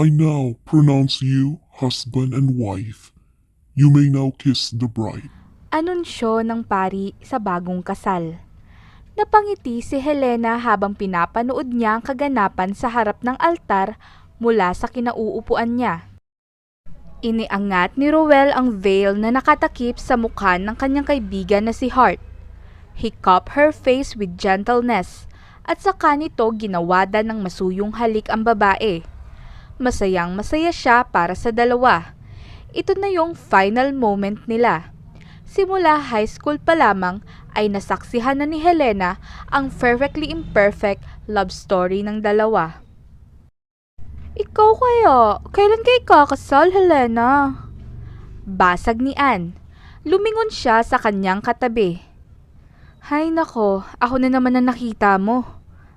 I now pronounce you husband and wife. You may now kiss the bride. Anunsyo ng pari sa bagong kasal. Napangiti si Helena habang pinapanood niya ang kaganapan sa harap ng altar mula sa kinauupuan niya. Iniangat ni Rowell ang veil na nakatakip sa mukha ng kanyang kaibigan na si Hart. He cupped her face with gentleness at saka nito ginawada ng masuyong halik ang babae. Masayang masaya siya para sa dalawa. Ito na yung final moment nila. Simula high school pa lamang ay nasaksihan na ni Helena ang perfectly imperfect love story ng dalawa. Ikaw kaya, kailan kayo kakasal, Helena? Basag ni Anne. Lumingon siya sa kanyang katabi. Hay nako, ako na naman ang nakita mo.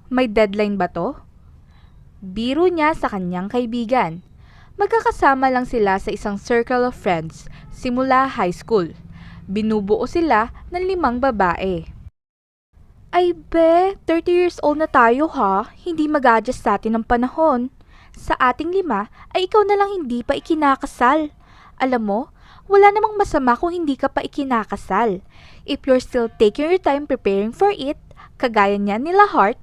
May deadline ba to? Biro niya sa kanyang kaibigan. Magkakasama lang sila sa isang circle of friends simula high school. Binubuo sila ng 5 babae. Ay be, 30 years old na tayo ha. Hindi mag-adjust sa atin ang panahon. Sa ating 5 ay ikaw na lang hindi pa ikinakasal. Alam mo, wala namang masama kung hindi ka pa ikinakasal. If you're still taking your time preparing for it, kagaya niya nila Hart,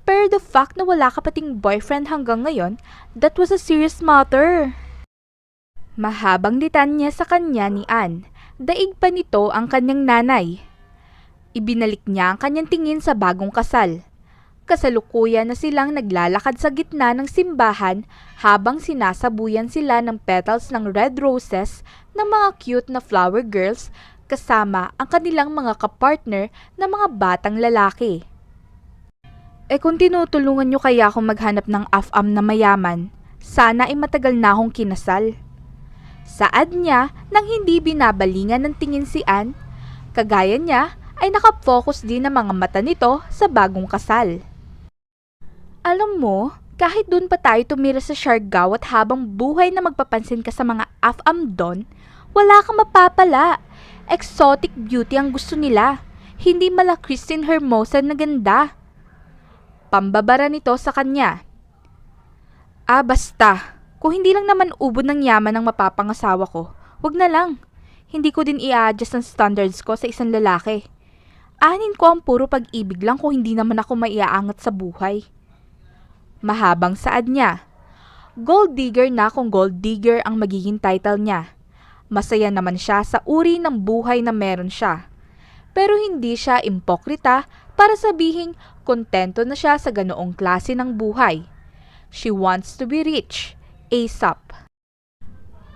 pero the fact na wala ka pating boyfriend hanggang ngayon, that was a serious matter. Mahabang litanya sa kanya ni Anne. Daig pa nito ang kanyang nanay. Ibinalik niya ang kanyang tingin sa bagong kasal. Kasalukuyan na silang naglalakad sa gitna ng simbahan habang sinasabuyan sila ng petals ng red roses ng mga cute na flower girls kasama ang kanilang mga kapartner na mga batang lalaki. Kung tinutulungan nyo kaya akong maghanap ng AFAM na mayaman, sana ay matagal na akong kinasal. Saad niya nang hindi binabalingan ng tingin si Anne, kagaya niya ay nakafocus din ang mga mata nito sa bagong kasal. Alam mo, kahit dun pa tayo tumira sa Siargao at habang buhay na magpapansin ka sa mga AFAM doon, wala kang mapapala. Exotic beauty ang gusto nila, hindi mala Christine Hermosa na ganda. Pambabara nito sa kanya. Basta. Kung hindi lang naman ubod ng yaman ng mapapangasawa ko, wag na lang. Hindi ko din i-adjust ang standards ko sa isang lalaki. Anin ko ang puro pag-ibig lang kung hindi naman ako maiaangat sa buhay. Mahabang saad niya. Gold digger na kung gold digger ang magiging title niya. Masaya naman siya sa uri ng buhay na meron siya. Pero hindi siya impokrita para sabihing kontento na siya sa ganoong klase ng buhay. She wants to be rich, ASAP.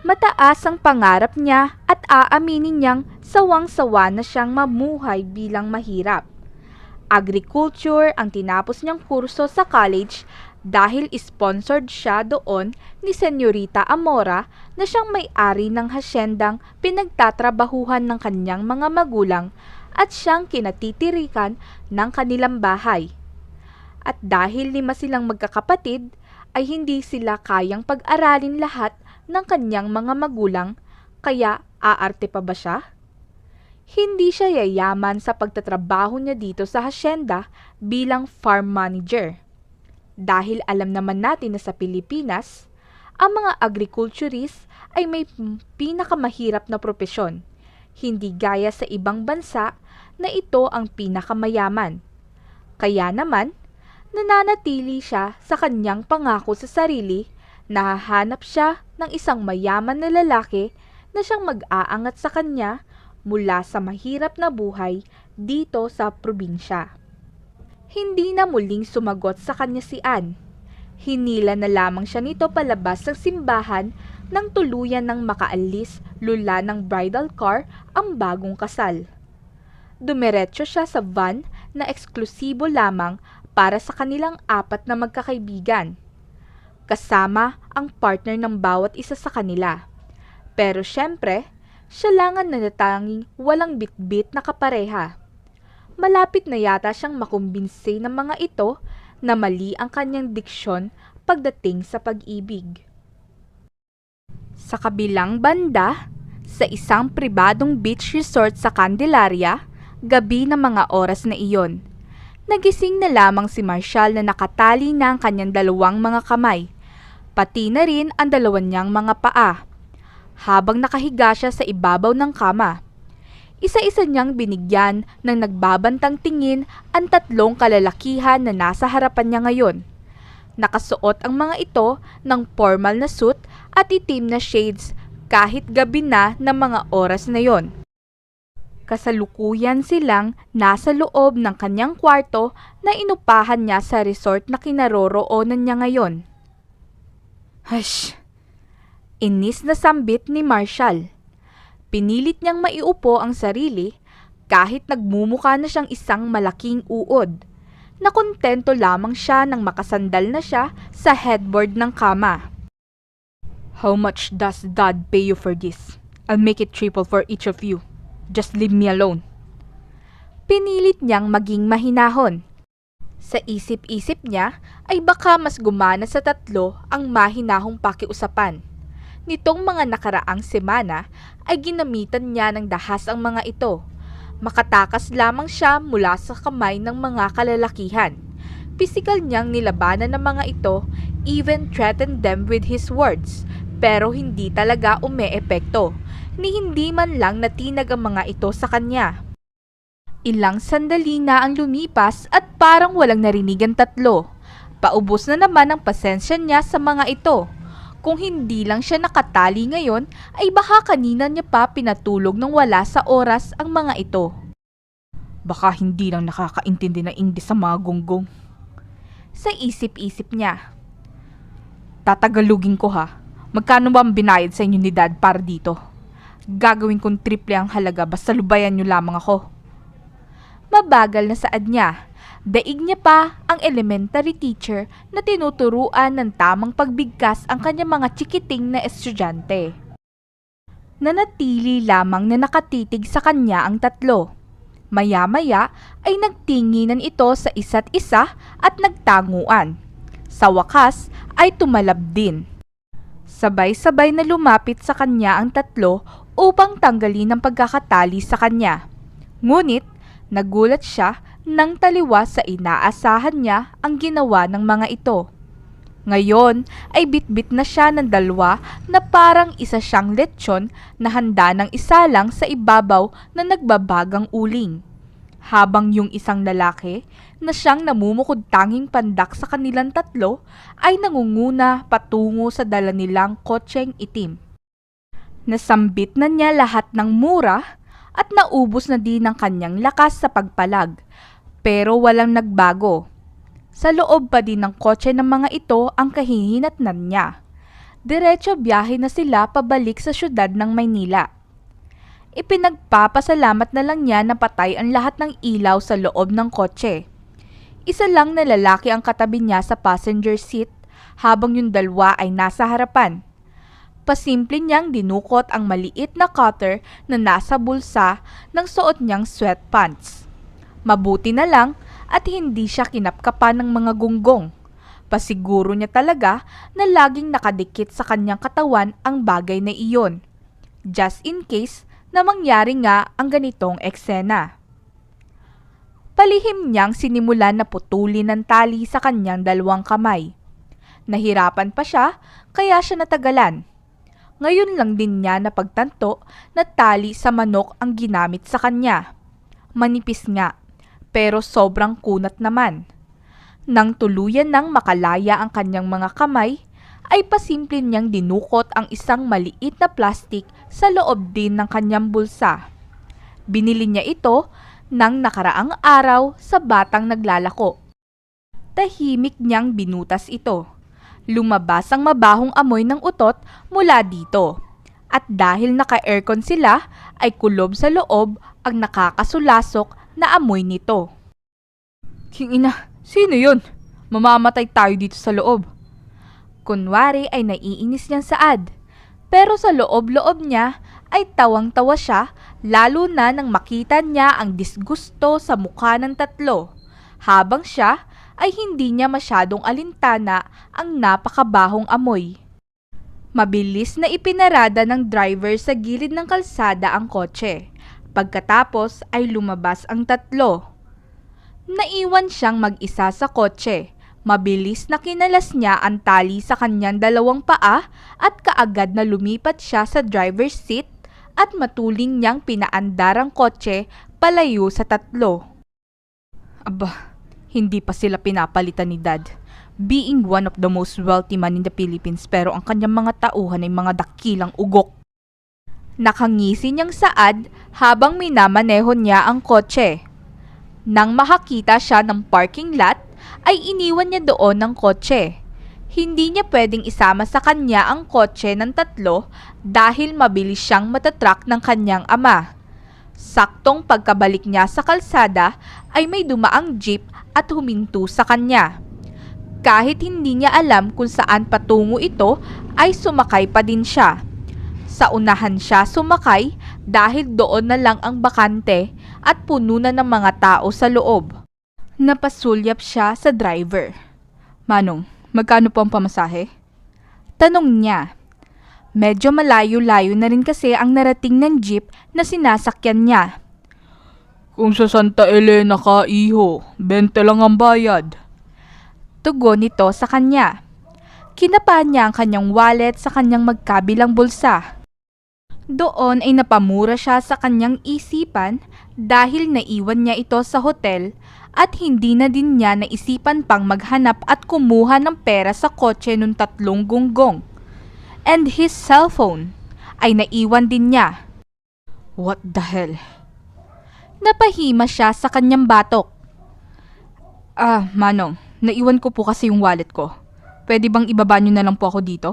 Mataas ang pangarap niya at aaminin niyang sawang-sawa na siyang mamuhay bilang mahirap. Agriculture ang tinapos niyang kurso sa college dahil sponsored siya doon ni Senyorita Amora na siyang may-ari ng hasyendang pinagtatrabahuhan ng kanyang mga magulang at siyang kinatitirikan ng kanilang bahay. At dahil 5 silang magkakapatid, ay hindi sila kayang pag-aralin lahat ng kanyang mga magulang, kaya aarte pa ba siya? Hindi siya yayaman sa pagtatrabaho niya dito sa hasyenda bilang farm manager. Dahil alam naman natin na sa Pilipinas, ang mga agriculturist ay may pinakamahirap na propesyon. Hindi gaya sa ibang bansa na ito ang pinakamayaman. Kaya naman, nananatili siya sa kanyang pangako sa sarili na hahanap siya ng isang mayaman na lalaki na siyang mag-aangat sa kanya mula sa mahirap na buhay dito sa probinsya. Hindi na muling sumagot sa kanya si Anne. Hinila na lamang siya nito palabas ng simbahan nang tuluyan ng makaalis lula ng bridal car ang bagong kasal. Dumiretso siya sa van na eksklusibo lamang para sa kanilang 4 na magkakaibigan. Kasama ang partner ng bawat isa sa kanila. Pero syempre, siya lang ang natatanging walang bitbit na kapareha. Malapit na yata siyang makumbinsi ng mga ito na mali ang kanyang diksyon pagdating sa pag-ibig. Sa kabilang banda, sa isang pribadong beach resort sa Candelaria, gabi ng mga oras na iyon. Nagising na lamang si Marshall na nakatali na ang kanyang 2 mga kamay. pati na rin ang dalawa niyang mga paa, habang nakahiga siya sa ibabaw ng kama. Isa-isa niyang binigyan ng nagbabantang tingin ang tatlong kalalakihan na nasa harapan niya ngayon. Nakasuot ang mga ito ng formal na suit at itim na shades kahit gabi na ng mga oras na yon. Kasalukuyan silang nasa loob ng kanyang kwarto na inupahan niya sa resort na kinaroroonan niya ngayon. Hush! Inis na sambit ni Marshall. Pinilit niyang maiupo ang sarili kahit nagmumukha na siyang isang malaking uod. Nakontento lamang siya nang makasandal na siya sa headboard ng kama. How much does Dad pay you for this? I'll make it triple for each of you. Just leave me alone. Pinilit niyang maging mahinahon. Sa isip-isip niya ay baka mas gumana sa tatlo ang mahinahong pakiusapan. Nitong mga nakaraang semana ay ginamitan niya ng dahas ang mga ito. Makatakas lamang siya mula sa kamay ng mga kalalakihan. Pisikal niyang nilabanan ng mga ito, even threatened them with his words, pero hindi talaga umeepekto, ni hindi man lang natinag ang mga ito sa kanya. Ilang sandali na ang lumipas at parang walang narinig ang tatlo. Paubos na naman ang pasensya niya sa mga ito. Kung hindi lang siya nakatali ngayon, ay baka kanina niya pa pinatulog nang wala sa oras ang mga ito. Baka hindi lang nakakaintindi ng English sa mga gonggong. Sa isip-isip niya. Tatagalugin ko ha. Magkano ba ang binayad sa inyo ni Dad para dito? Gagawin kong triple ang halaga basta lubayan niyo lamang ako. Mabagal na saad niya. Daig niya pa ang elementary teacher na tinuturuan ng tamang pagbigkas ang kanyang mga chikiting na estudyante. Nanatili lamang na nakatitig sa kanya ang tatlo. Maya-maya ay nagtinginan ito sa isa't isa at nagtanguan. Sa wakas ay tumalab din. Sabay-sabay na lumapit sa kanya ang tatlo upang tanggalin ang pagkakatali sa kanya. Ngunit nagulat siya nang taliwas sa inaasahan niya ang ginawa ng mga ito. Ngayon ay bitbit na siya ng dalawa na parang isa siyang lechon na handa ng isa lang sa ibabaw na nagbabagang uling. Habang yung isang lalaki na siyang namumukod tanging pandak sa kanilang tatlo ay nangunguna patungo sa dala nilang kotseng itim. Nasambit na niya lahat ng mura at naubos na din ang kanyang lakas sa pagpalag. Pero walang nagbago. Sa loob pa din ng kotse ng mga ito ang kahihinatnan niya. Diretso biyahe na sila pabalik sa syudad ng Maynila. Ipinagpapasalamat na lang niya na patay ang lahat ng ilaw sa loob ng kotse. Isa lang na lalaki ang katabi niya sa passenger seat habang yung dalawa ay nasa harapan. Pasimple niyang dinukot ang maliit na cutter na nasa bulsa ng suot niyang sweatpants. Mabuti na lang at hindi siya kinapkapan ng mga gunggong. Pasiguro niya talaga na laging nakadikit sa kanyang katawan ang bagay na iyon. Just in case na mangyari nga ang ganitong eksena. Palihim niyang sinimulan na putulin ng tali sa kanyang dalawang kamay. Nahirapan pa siya kaya siya natagalan. Ngayon lang din niya napagtanto na tali sa manok ang ginamit sa kanya. Manipis nga. Pero sobrang kunat naman. Nang tuluyan nang makalaya ang kanyang mga kamay, ay pasimple niyang dinukot ang isang maliit na plastik sa loob din ng kanyang bulsa. Binili niya ito nang nakaraang araw sa batang naglalako. Tahimik niyang binutas ito. Lumabas ang mabahong amoy ng utot mula dito. At dahil naka-aircon sila, ay kulob sa loob ang nakakasulasok na amoy nito. King ina, sino yun? Mamamatay tayo dito sa loob. Kunwari ay naiinis niyang saad. Pero sa loob-loob niya ay tawang-tawa siya lalo na nang makita niya ang disgusto sa mukha ng tatlo. Habang siya ay hindi niya masyadong alintana ang napakabahong amoy. Mabilis na ipinarada ng driver sa gilid ng kalsada ang kotse. Pagkatapos ay lumabas ang tatlo. Naiwan siyang mag-isa sa kotse. Mabilis na kinalas niya ang tali sa kanyang dalawang paa at kaagad na lumipat siya sa driver's seat at matuling niyang pinaandar ang kotse palayo sa tatlo. Aba, hindi pa sila pinapalitan ni Dad. Being one of the most wealthy man in the Philippines, pero ang kanyang mga tauhan ay mga dakilang ugok. Nakangisi niyang saad habang minamaneho niya ang kotse. Nang makakita siya ng parking lot, ay iniwan niya doon ng kotse. Hindi niya pwedeng isama sa kanya ang kotse ng tatlo dahil mabilis siyang matatrak ng kanyang ama. Saktong pagkabalik niya sa kalsada ay may dumaang jeep at huminto sa kanya. Kahit hindi niya alam kung saan patungo ito, ay sumakay pa din siya. Sa unahan siya sumakay dahil doon na lang ang bakante at puno na ng mga tao sa loob. Napasulyap siya sa driver. Manong, magkano po ang pamasahe? Tanong niya. Medyo malayo-layo na rin kasi ang narating ng jeep na sinasakyan niya. Kung sa Santa Elena ka, iho, 20 lang ang bayad. Tugon nito sa kanya. Kinapa niya ang kanyang wallet sa kanyang magkabilang bulsa. Doon ay napamura siya sa kanyang isipan dahil naiwan niya ito sa hotel at hindi na din niya naisipan pang maghanap at kumuha ng pera sa kotse ng tatlong gunggong. And his cellphone ay naiwan din niya. What the hell? Napahima siya sa kanyang batok. Manong, naiwan ko po kasi yung wallet ko. Pwede bang ibaba niyo na lang po ako dito?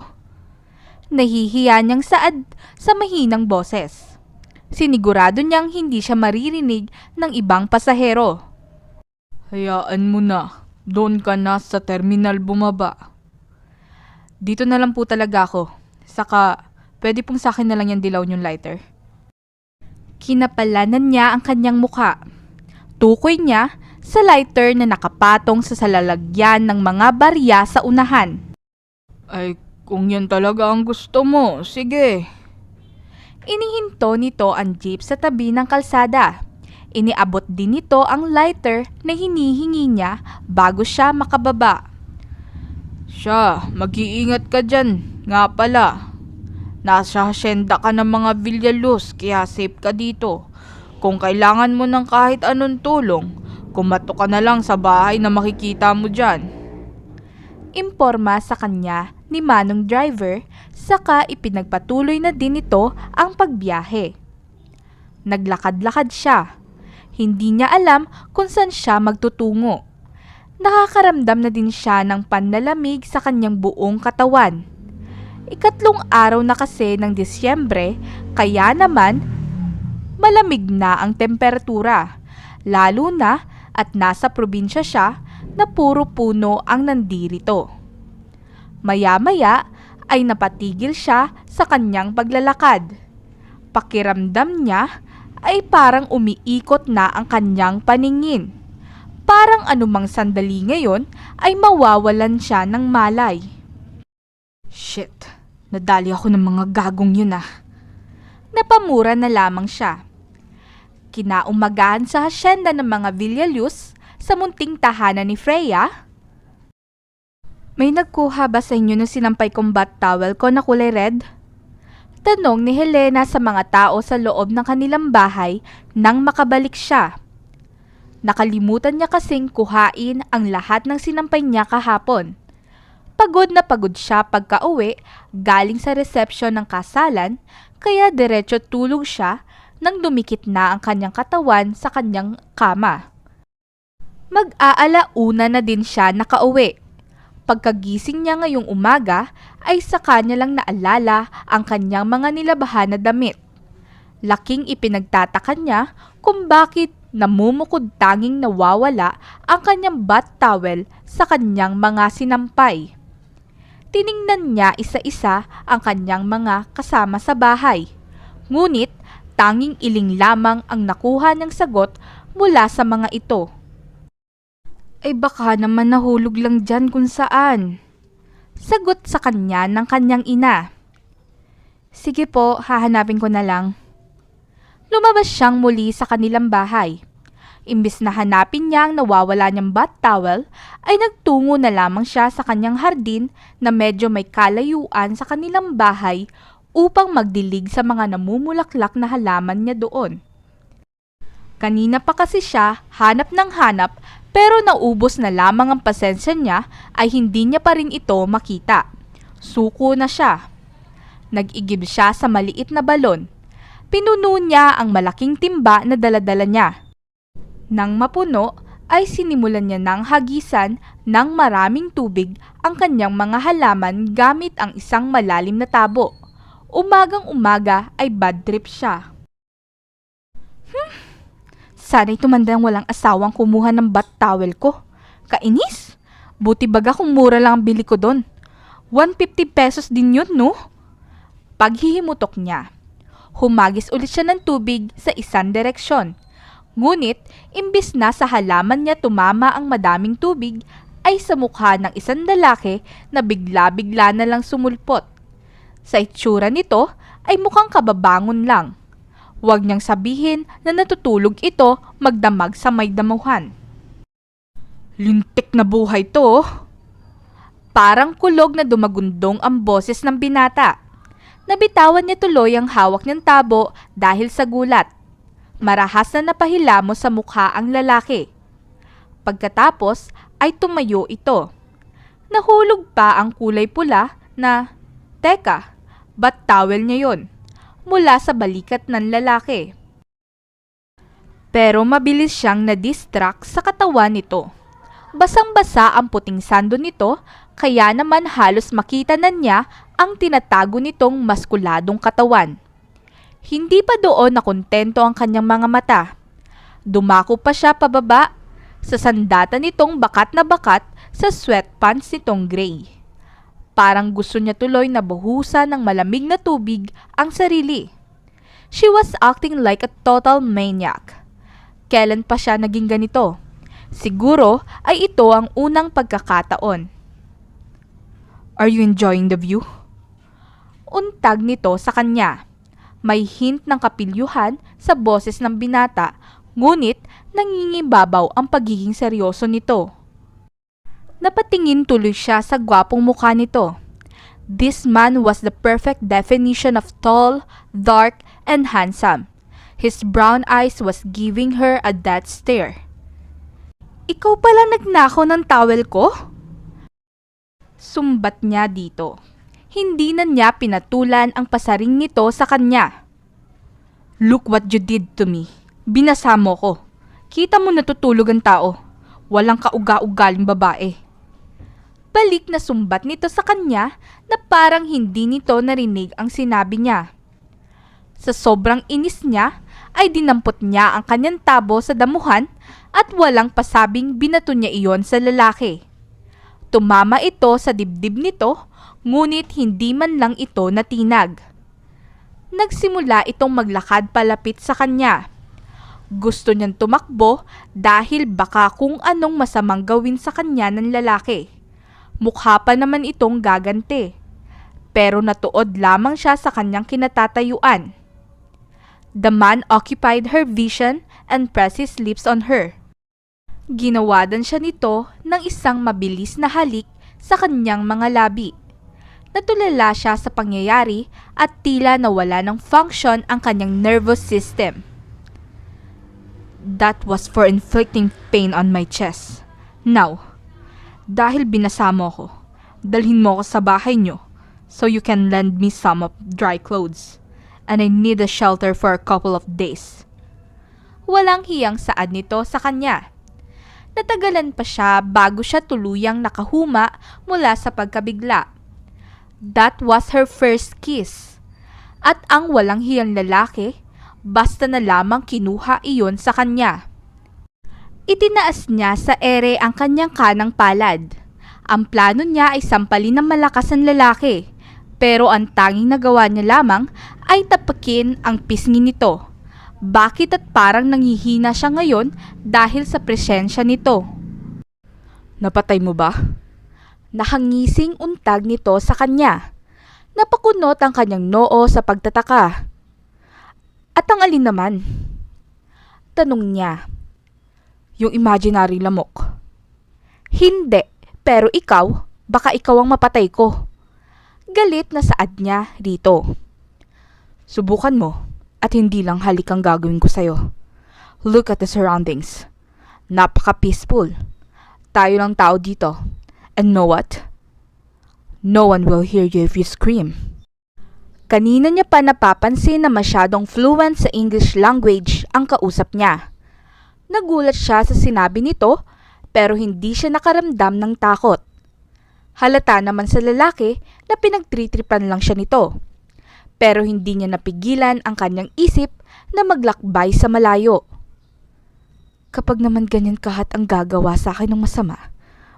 Nahihiya niyang saad sa mahinang boses. Sinigurado niyang hindi siya maririnig ng ibang pasahero. Hayaan mo na. Doon ka na sa terminal bumaba. Dito na lang po talaga ako. Saka, pwede pong sa akin na lang yung dilaw niyong lighter. Kinapalanan niya ang kanyang muka. Tukoy niya sa lighter na nakapatong sa salalagyan ng mga barya sa unahan. Ay, kung yan talaga ang gusto mo, sige. Inihinto nito ang jeep sa tabi ng kalsada. Iniabot din nito ang lighter na hinihingi niya bago siya makababa. Siya, mag-iingat ka dyan. Nga pala, nasa hasyenda ka ng mga Villaluz kaya safe ka dito. Kung kailangan mo ng kahit anong tulong, kumato ka na lang sa bahay na makikita mo dyan. Imporma sa kanya ni Manong driver, saka ipinagpatuloy na din ito ang pagbiyahe. Naglakad-lakad siya. Hindi niya alam kung saan siya magtutungo. Nakakaramdam na din siya ng panlalamig sa kanyang buong katawan. Ikatlong araw na kasi ng Disyembre, kaya naman malamig na ang temperatura, lalo na at nasa probinsya siya na puro puno ang nandirito. Maya-maya ay napatigil siya sa kanyang paglalakad. Pakiramdam niya ay parang umiikot na ang kanyang paningin. Parang anumang sandali ngayon ay mawawalan siya ng malay. Shit, nadali ako ng mga gagong yun ah. Napamura na lamang siya. Kinaumagahan sa hasyenda ng mga Villaluz sa munting tahanan ni Freya. May nagkuha ba sa inyo ng sinampay kong bath towel ko na kulay red? Tanong ni Helena sa mga tao sa loob ng kanilang bahay nang makabalik siya. Nakalimutan niya kasing kuhain ang lahat ng sinampay niya kahapon. Pagod na pagod siya pagka-uwi galing sa resepsyon ng kasalan, kaya diretso tulog siya nang dumikit na ang kanyang katawan sa kanyang kama. Mag-aalauna na din siya nakauwi. Pagkagising niya ngayong umaga ay sa kanya lang naalala ang kanyang mga nilabahan na damit. Laking ipinagtataka niya kung bakit namumukod tanging nawawala ang kanyang bath towel sa kanyang mga sinampay. Tiningnan niya isa-isa ang kanyang mga kasama sa bahay. Ngunit tanging iling lamang ang nakuha niyang sagot mula sa mga ito. Ay baka naman nahulog lang dyan kung saan. Sagot sa kanya ng kanyang ina. Sige po, hahanapin ko na lang. Lumabas siyang muli sa kanilang bahay. Imbis na hanapin niya ang nawawala niyang bath towel, ay nagtungo na lamang siya sa kanyang hardin na medyo may kalayuan sa kanilang bahay upang magdilig sa mga namumulaklak na halaman niya doon. Kanina pa kasi siya hanap ng hanap pero naubos na lamang ang pasensya niya ay hindi niya pa rin ito makita. Suko na siya. Nag-igib siya sa maliit na balon. Pinuno niya ang malaking timba na daladala niya. Nang mapuno, ay sinimulan niya ng hagisan ng maraming tubig ang kanyang mga halaman gamit ang isang malalim na tabo. Umagang-umaga ay bad trip siya. Sana'y tumandang walang asawang kumuha ng bath towel ko. Kainis! Buti baga kung mura lang ang bili ko doon. 150 pesos din yun, no? Paghihimutok niya, humagis ulit siya ng tubig sa isang direksyon. Ngunit, imbis na sa halaman niya tumama ang madaming tubig, ay sa mukha ng isang lalaki na bigla-bigla na lang sumulpot. Sa itsura nito ay mukhang kababangon lang. Huwag niyang sabihin na natutulog ito magdamag sa may damuhan. Lintik na buhay to. Parang kulog na dumagundong ang boses ng binata. Nabitawan niya tuloy ang hawak niyang tabo dahil sa gulat. Marahas na napahilamos sa mukha ang lalaki. Pagkatapos ay tumayo ito. Nahulog pa ang kulay pula na, teka, ba't towel niya yon? Mula sa balikat ng lalaki. Pero mabilis siyang na-distract sa katawan nito. Basang-basa ang puting sando nito, kaya naman halos makita na niya ang tinatago nitong maskuladong katawan. Hindi pa doon nakontento ang kanyang mga mata. Dumako pa siya pababa sa sandata nitong bakat na bakat sa sweatpants nitong gray. Parang gusto niya tuloy na buhusan ng malamig na tubig ang sarili. She was acting like a total maniac. Kailan pa siya naging ganito? Siguro ay ito ang unang pagkakataon. Are you enjoying the view? Untag nito sa kanya. May hint ng kapilyuhan sa boses ng binata, ngunit nangingibabaw ang pagiging seryoso nito. Napatingin tuloy siya sa gwapong mukha nito. This man was the perfect definition of tall, dark, and handsome. His brown eyes was giving her a death stare. Ikaw pala nagnakaw ng towel ko? Sumbat niya dito. Hindi na niya pinatulan ang pasaring nito sa kanya. Look what you did to me. Binasa mo ko. Kita mo natutulog ang tao. Walang kauga-ugaling babae. Balik na sumbat nito sa kanya na parang hindi nito narinig ang sinabi niya. Sa sobrang inis niya, ay dinampot niya ang kanyang tabo sa damuhan at walang pasabing binato niya iyon sa lalaki. Tumama ito sa dibdib nito, ngunit hindi man lang ito natinag. Nagsimula itong maglakad palapit sa kanya. Gusto niyang tumakbo dahil baka kung anong masamang gawin sa kanya ng lalaki. Mukha pa naman itong gagante. Pero natuod lamang siya sa kanyang kinatatayuan. The man occupied her vision and pressed his lips on her. Ginawadan siya nito ng isang mabilis na halik sa kanyang mga labi. Natulala siya sa pangyayari at tila nawala ng function ang kanyang nervous system. That was for inflicting pain on my chest. Now, dahil binasa mo ko, dalhin mo ko sa bahay niyo so you can lend me some of dry clothes. And I need a shelter for a couple of days. Walang hiyang saad nito sa kanya. Natagalan pa siya bago siya tuluyang nakahuma mula sa pagkabigla. That was her first kiss. At ang walang hiyang lalaki, basta na lamang kinuha iyon sa kanya. Itinaas niya sa ere ang kanyang kanang palad. Ang plano niya ay sampalin ng malakas ang lalaki. Pero ang tanging nagawa niya lamang ay tapakin ang pisngi nito. Bakit at parang nanghihina siya ngayon dahil sa presensya nito? Napatay mo ba? Nahangising untag nito sa kanya. Napakunot ang kanyang noo sa pagtataka. At ang alin naman? Tanong niya. Yung imaginary lamok. Hindi, pero baka ikaw ang mapatay ko. Galit na saad niya rito. Subukan mo at hindi lang halik ang gagawin ko sa'yo. Look at the surroundings. Napaka-peaceful. Tayo lang tao dito. And know what? No one will hear you if you scream. Kanina niya pa napapansin na masyadong fluent sa English language ang kausap niya. Nagulat siya sa sinabi nito pero hindi siya nakaramdam ng takot. Halata naman sa lalaki na pinagtritripan lang siya nito. Pero hindi niya napigilan ang kanyang isip na maglakbay sa malayo. Kapag naman ganyan kahat ang gagawa sa akin ng masama,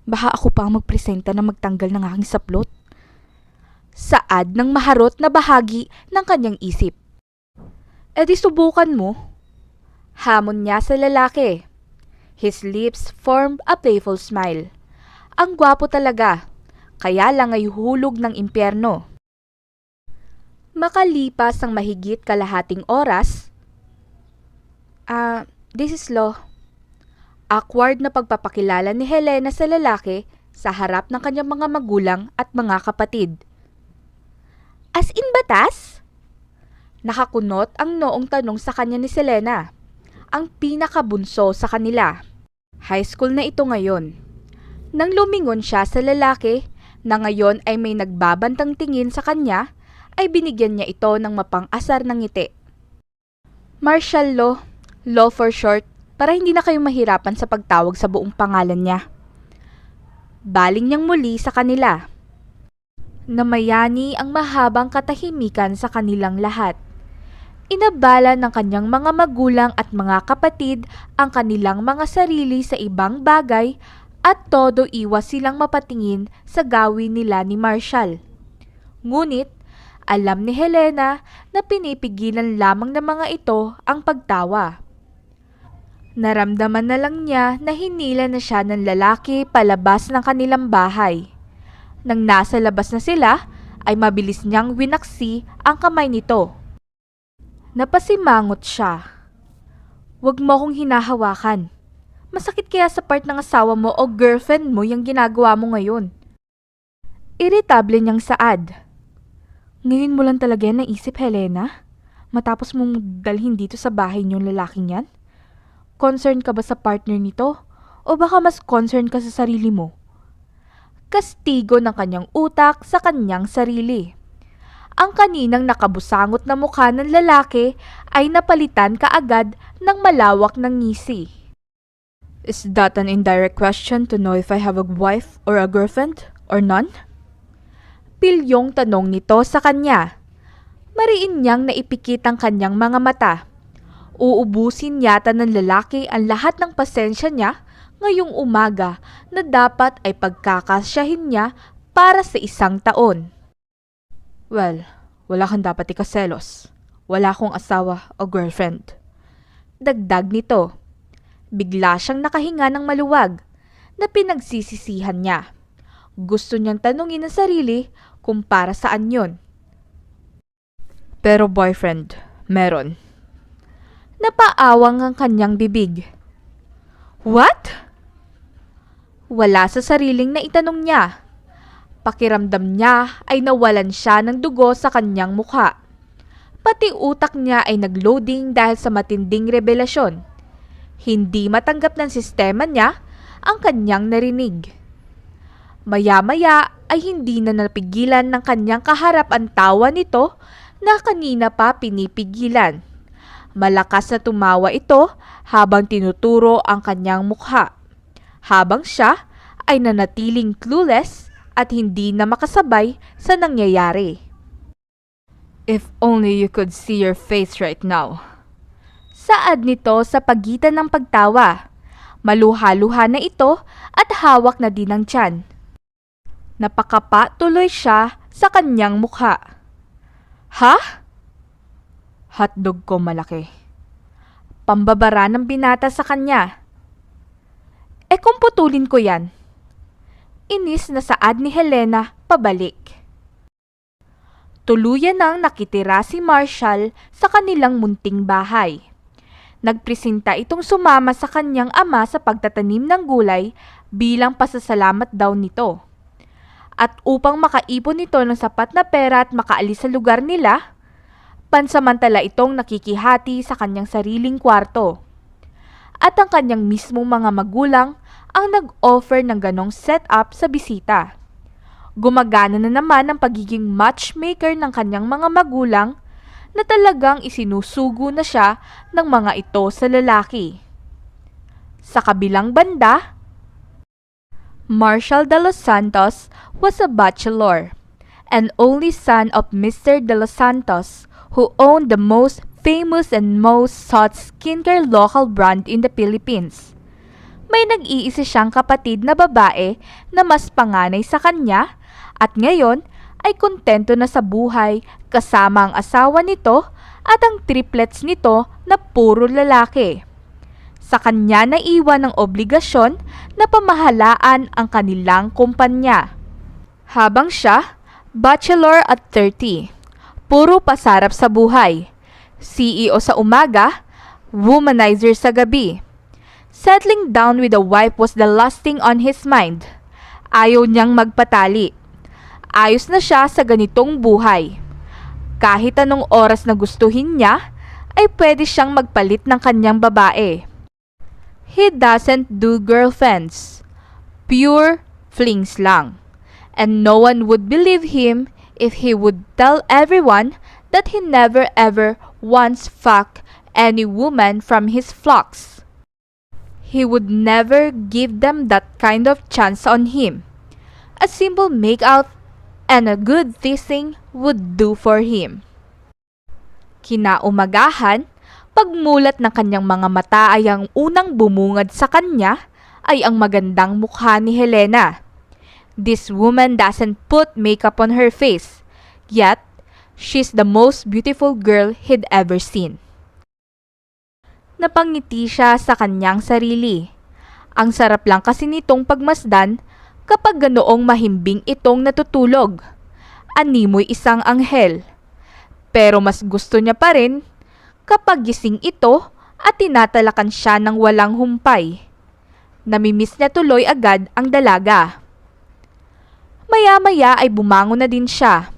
baka ako pa ang magpresenta na magtanggal ng aking saplot. Saad ng maharot na bahagi ng kanyang isip. E di subukan mo. Hamon niya sa lalaki. His lips formed a playful smile. Ang gwapo talaga, kaya lang ay hulog ng impyerno. Makalipas ang mahigit kalahating oras, this is Lo. Awkward na pagpapakilala ni Helena sa lalaki sa harap ng kanyang mga magulang at mga kapatid. As in batas? Nakakunot ang noong tanong sa kanya ni Selena, ang pinakabunso sa kanila. High school na ito ngayon. Nang lumingon siya sa lalaki na ngayon ay may nagbabantang tingin sa kanya, ay binigyan niya ito ng mapang-asar ng ngiti. Marshall Lo, Lo for short, para hindi na kayo mahirapan sa pagtawag sa buong pangalan niya. Baling niyang muli sa kanila. Namayani ang mahabang katahimikan sa kanilang lahat. Inabala ng kanyang mga magulang at mga kapatid ang kanilang mga sarili sa ibang bagay at todo iwas silang mapatingin sa gawin nila ni Marshall. Ngunit, alam ni Helena na pinipigilan lamang ng mga ito ang pagtawa. Naramdaman na lang niya na hinila na siya ng lalaki palabas ng kanilang bahay. Nang nasa labas na sila, ay mabilis niyang winaksi ang kamay nito. Napasimangot siya. Huwag mo akong hinahawakan. Masakit kaya sa part ng asawa mo o girlfriend mo yung ginagawa mo ngayon. Iritable niyang saad. Ngayon mo lang talaga yan naisip, Helena? Matapos mong dalhin dito sa bahay niyong lalaking yan? Concerned ka ba sa partner nito? O baka mas concerned ka sa sarili mo? Kastigo ng kanyang utak sa kanyang sarili. Ang kaninang nakabusangot na mukha ng lalaki ay napalitan kaagad ng malawak ng ngisi. Is that an indirect question to know if I have a wife or a girlfriend or none? Pilyong tanong nito sa kanya. Mariin niyang naipikit ang kanyang mga mata. Uubusin yata ng lalaki ang lahat ng pasensya niya ngayong umaga na dapat ay pagkakasyahin niya para sa 1 taon. Well, wala kang dapat ikaselos. Wala akong asawa o girlfriend. Dagdag nito. Bigla siyang nakahinga ng maluwag na pinagsisisihan niya. Gusto niyang tanungin ang sarili kung para saan yon. Pero boyfriend, meron. Napaawang ang kanyang bibig. What? Wala sa sariling na itanong niya. Pakiramdam niya ay nawalan siya ng dugo sa kanyang mukha. Pati utak niya ay nagloading dahil sa matinding revelasyon. Hindi matanggap ng sistema niya ang kanyang narinig. Maya-maya ay hindi na napigilan ng kanyang kaharap ang tawa nito na kanina pa pinipigilan. Malakas na tumawa ito habang tinuturo ang kanyang mukha. Habang siya ay nanatiling clueless at hindi na makasabay sa nangyayari. If only you could see your face right now. Saad nito sa pagitan ng pagtawa. Maluha-luha na ito at hawak na din ang tiyan. Napakapa tuloy siya sa kanyang mukha. Ha? Hotdog ko malaki. Pambabara ng binata sa kanya. Kung putulin ko yan? Inis na saad ni Helena pabalik. Tuluyan nang nakitira si Marshall sa kanilang munting bahay. Nagpresenta itong sumama sa kanyang ama sa pagtatanim ng gulay bilang pasasalamat daw nito. At upang makaipon nito ng sapat na pera at makaalis sa lugar nila, pansamantala itong nakikihati sa kanyang sariling kwarto. At ang kanyang mismong mga magulang ang nag-offer ng ganong setup sa bisita. Gumagana na naman ang pagiging matchmaker ng kanyang mga magulang na talagang isinusugo na siya ng mga ito sa lalaki. Sa kabilang banda, Marshall de los Santos was a bachelor, an only son of Mr. de los Santos, who owned the most famous and most sought skincare local brand in the Philippines. May nag-iisa siyang kapatid na babae na mas panganay sa kanya at ngayon ay kontento na sa buhay kasama ang asawa nito at ang triplets nito na puro lalaki. Sa kanya naiwan ang obligasyon na pamahalaan ang kanilang kumpanya. Habang siya, bachelor at 30, puro pasarap sa buhay, CEO sa umaga, womanizer sa gabi. Settling down with a wife was the last thing on his mind. Ayaw niyang magpatali. Ayos na siya sa ganitong buhay. Kahit anong oras na gustuhin niya, ay pwede siyang magpalit ng kanyang babae. He doesn't do girlfriends. Pure flings lang. And no one would believe him if he would tell everyone that he never ever once fucked any woman from his flocks. He would never give them that kind of chance on him. A simple make-out and a good teasing would do for him. Kinaumagahan, pagmulat ng kanyang mga mata ay ang unang bumungad sa kanya ay ang magandang mukha ni Helena. This woman doesn't put makeup on her face, yet she's the most beautiful girl he'd ever seen. Napangiti siya sa kanyang sarili. Ang sarap lang kasi nitong pagmasdan kapag ganoong mahimbing itong natutulog. Animoy isang anghel. Pero mas gusto niya pa rin kapag gising ito at tinatalakan siya ng walang humpay. Namimiss niya tuloy agad ang dalaga. Maya-maya ay bumangon na din siya.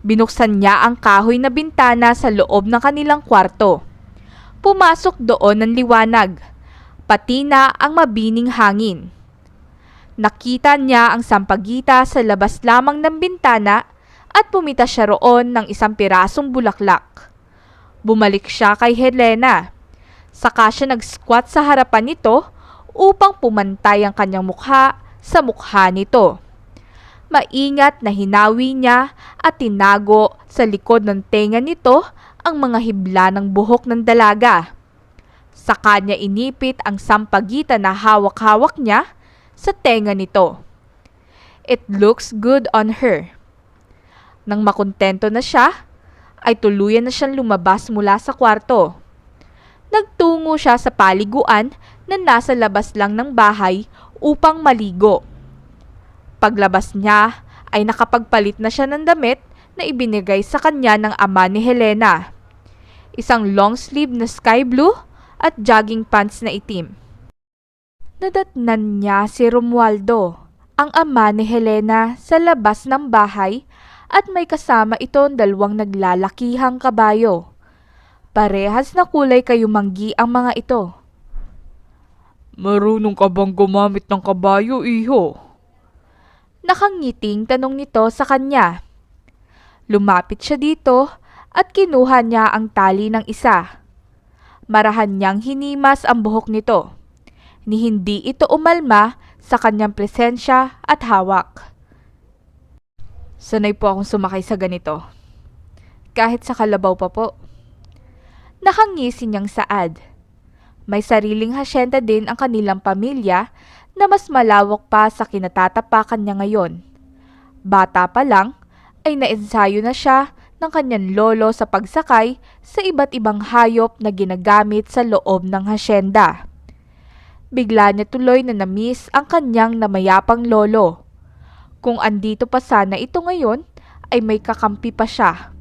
Binuksan niya ang kahoy na bintana sa loob ng kanilang kwarto. Pumasok doon ng liwanag, pati na ang mabining hangin. Nakita niya ang sampagita sa labas lamang ng bintana at pumita siya roon ng isang pirasong bulaklak. Bumalik siya kay Helena. Saka siya nag-squat sa harapan nito upang pumantay ang kanyang mukha sa mukha nito. Maingat na hinawi niya at tinago sa likod ng tenga nito ang mga hibla ng buhok ng dalaga. Sa kanya inipit ang sampagita na hawak-hawak niya sa tenga nito. It looks good on her. Nang makontento na siya, ay tuluyan na siyang lumabas mula sa kwarto. Nagtungo siya sa paliguan na nasa labas lang ng bahay upang maligo. Paglabas niya ay nakapagpalit na siya ng damit na ibinigay sa kanya ng ama ni Helena. Isang long sleeve na sky blue at jogging pants na itim. Nadatnan niya si Romualdo, ang ama ni Helena, sa labas ng bahay at may kasama itong dalawang naglalakihang kabayo. Parehas na kulay kayumanggi ang mga ito. Marunong ka bang gumamit ng kabayo, iho? Nakangiting tanong nito sa kanya. Lumapit siya dito at kinuha niya ang tali ng isa. Marahan niyang hinimas ang buhok nito, ni hindi ito umalma sa kanyang presensya at hawak. Sanay po akong sumakay sa ganito. Kahit sa kalabaw pa po. Nakangisi niyang saad. May sariling hasyenda din ang kanilang pamilya na mas malawak pa sa kinatatapakan niya ngayon. Bata pa lang ay naensayo na siya ng kanyang lolo sa pagsakay sa iba't ibang hayop na ginagamit sa loob ng hasyenda. Bigla niya tuloy na namiss ang kanyang namayapang lolo. Kung andito pa sana ito ngayon, ay may kakampi pa siya.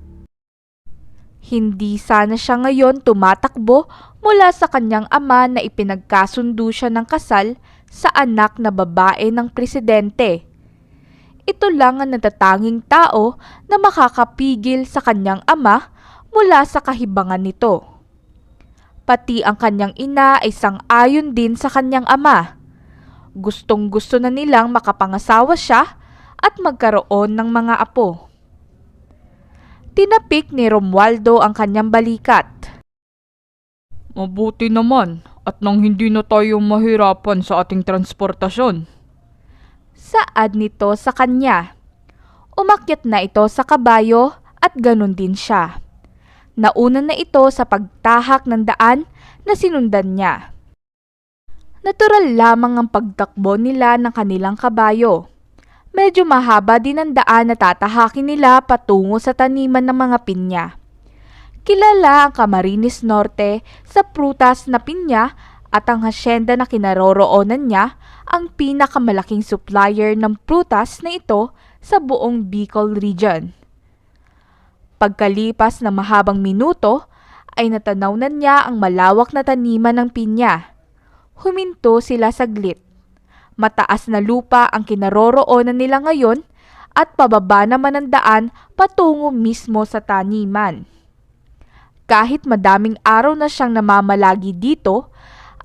Hindi sana siya ngayon tumatakbo mula sa kanyang ama na ipinagkasundo siya ng kasal sa anak na babae ng presidente. Ito lang ang natatanging tao na makakapigil sa kanyang ama mula sa kahibangan nito. Pati ang kanyang ina ay sang-ayon din sa kanyang ama. Gustong-gusto na nilang makapangasawa siya at magkaroon ng mga apo. Tinapik ni Romualdo ang kanyang balikat. Mabuti naman at nang hindi na tayo mahirapan sa ating transportasyon. Saad nito sa kanya. Umakyat na ito sa kabayo at ganun din siya. Nauna na ito sa pagtahak ng daan na sinundan niya. Natural lamang ang pagtakbo nila ng kanilang kabayo. Medyo mahaba din ang daan na tatahakin nila patungo sa taniman ng mga pinya. Kilala ang Camarines Norte sa prutas na pinya at ang hasyenda na kinaroroonan niya ang pinakamalaking supplier ng prutas na ito sa buong Bicol region. Pagkalipas ng mahabang minuto, ay natanaw na niya ang malawak na taniman ng pinya. Huminto sila saglit. Mataas na lupa ang kinaroroonan nila ngayon at pababa naman ang daan patungo mismo sa taniman. Kahit madaming araw na siyang namamalagi dito,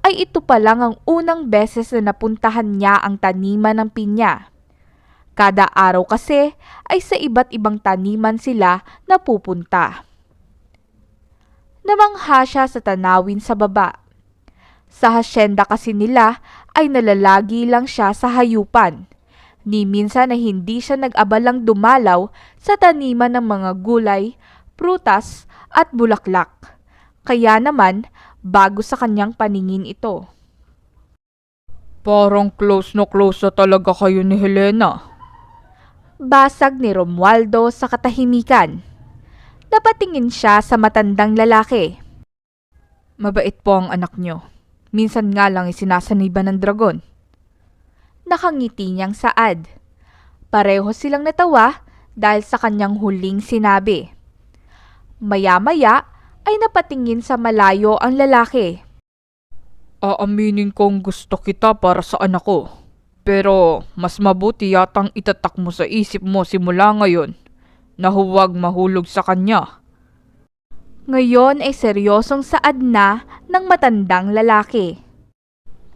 ay ito pa lang ang unang beses na napuntahan niya ang taniman ng pinya. Kada araw kasi ay sa iba't ibang taniman sila napupunta. Namangha siya sa tanawin sa baba. Sa hasyenda kasi nila ay nalalagi lang siya sa hayupan. Ni minsan na hindi siya nag-abalang dumalaw sa taniman ng mga gulay, prutas at bulaklak. Kaya naman, bago sa kanyang paningin ito. Parang close na talaga kayo ni Helena. Basag ni Romualdo sa katahimikan. Napatingin siya sa matandang lalaki. Mabait po ang anak nyo. Minsan nga lang isinasaniban ng dragon. Nakangiti niyang saad. Pareho silang natawa dahil sa kanyang huling sinabi. Maya-maya ay napatingin sa malayo ang lalaki. Aaminin kong gusto kita para sa anak ko. Pero mas mabuti yatang itatak mo sa isip mo simula ngayon na huwag mahulog sa kanya. Ngayon ay seryosong saad na ng matandang lalaki.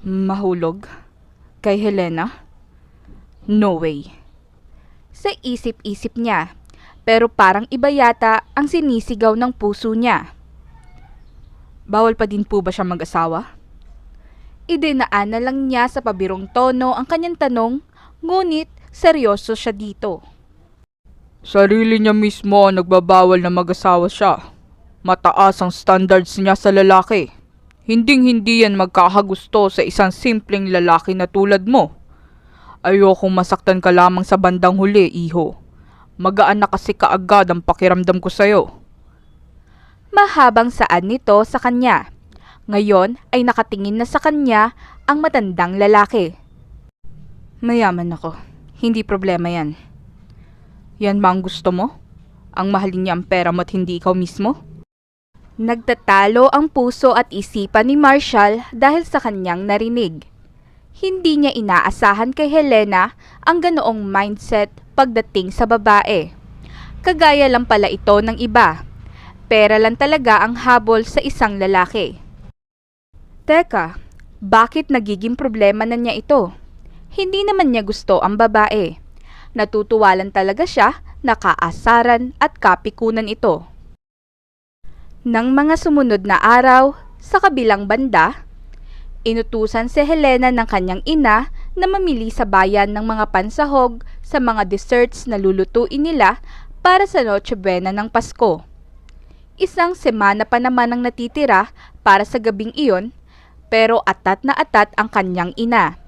Mahulog? Kay Helena? No way. Sa isip-isip niya, pero parang iba yata ang sinisigaw ng puso niya. Bawal pa din po ba siya mag-asawa? Idinaan na lang niya sa pabirong tono ang kanyang tanong, ngunit seryoso siya dito. Sarili niya mismo ang nagbabawal na mag-asawa siya. Mataas ang standards niya sa lalaki. Hinding-hindi yan magkakagusto sa isang simpleng lalaki na tulad mo. Ayokong masaktan ka lamang sa bandang huli, iho. Magaan na kasi kaagad ang pakiramdam ko sa'yo. Mahabang saad nito sa kanya. Ngayon ay nakatingin na sa kanya ang matandang lalaki. Mayaman ako. Hindi problema yan. Yan ba ang gusto mo? Ang mahalin niya ang pera mo at hindi ikaw mismo? Nagtatalo ang puso at isipan ni Marshall dahil sa kanyang narinig. Hindi niya inaasahan kay Helena ang ganoong mindset pagdating sa babae. Kagaya lang pala ito ng iba. Pera lang talaga ang habol sa isang lalaki. Teka, bakit nagiging problema na niya ito? Hindi naman niya gusto ang babae. Natutuwa lang talaga siya na kaasaran at kapikunan ito. Nang mga sumunod na araw, sa kabilang banda, inutusan si Helena ng kanyang ina na mamili sa bayan ng mga pansahog sa mga desserts na lulutuin nila para sa Noche Buena ng Pasko. Isang semana pa naman ang natitira para sa gabing iyon, pero atat na atat ang kanyang ina.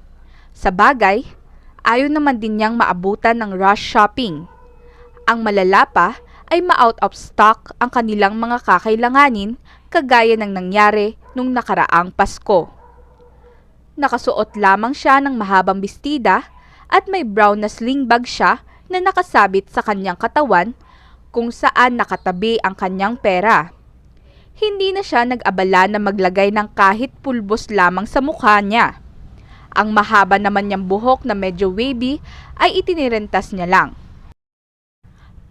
Sa bagay, ayaw naman din niyang maabutan ng rush shopping. Ang malala pa ay ma-out of stock ang kanilang mga kakailanganin kagaya ng nangyari nung nakaraang Pasko. Nakasuot lamang siya ng mahabang bestida at may brown na sling bag siya na nakasabit sa kanyang katawan, kung saan nakatabi ang kanyang pera. Hindi na siya nag-abala na maglagay ng kahit pulbos lamang sa mukha niya. Ang mahaba naman niyang buhok na medyo wavy ay itinirentas niya lang.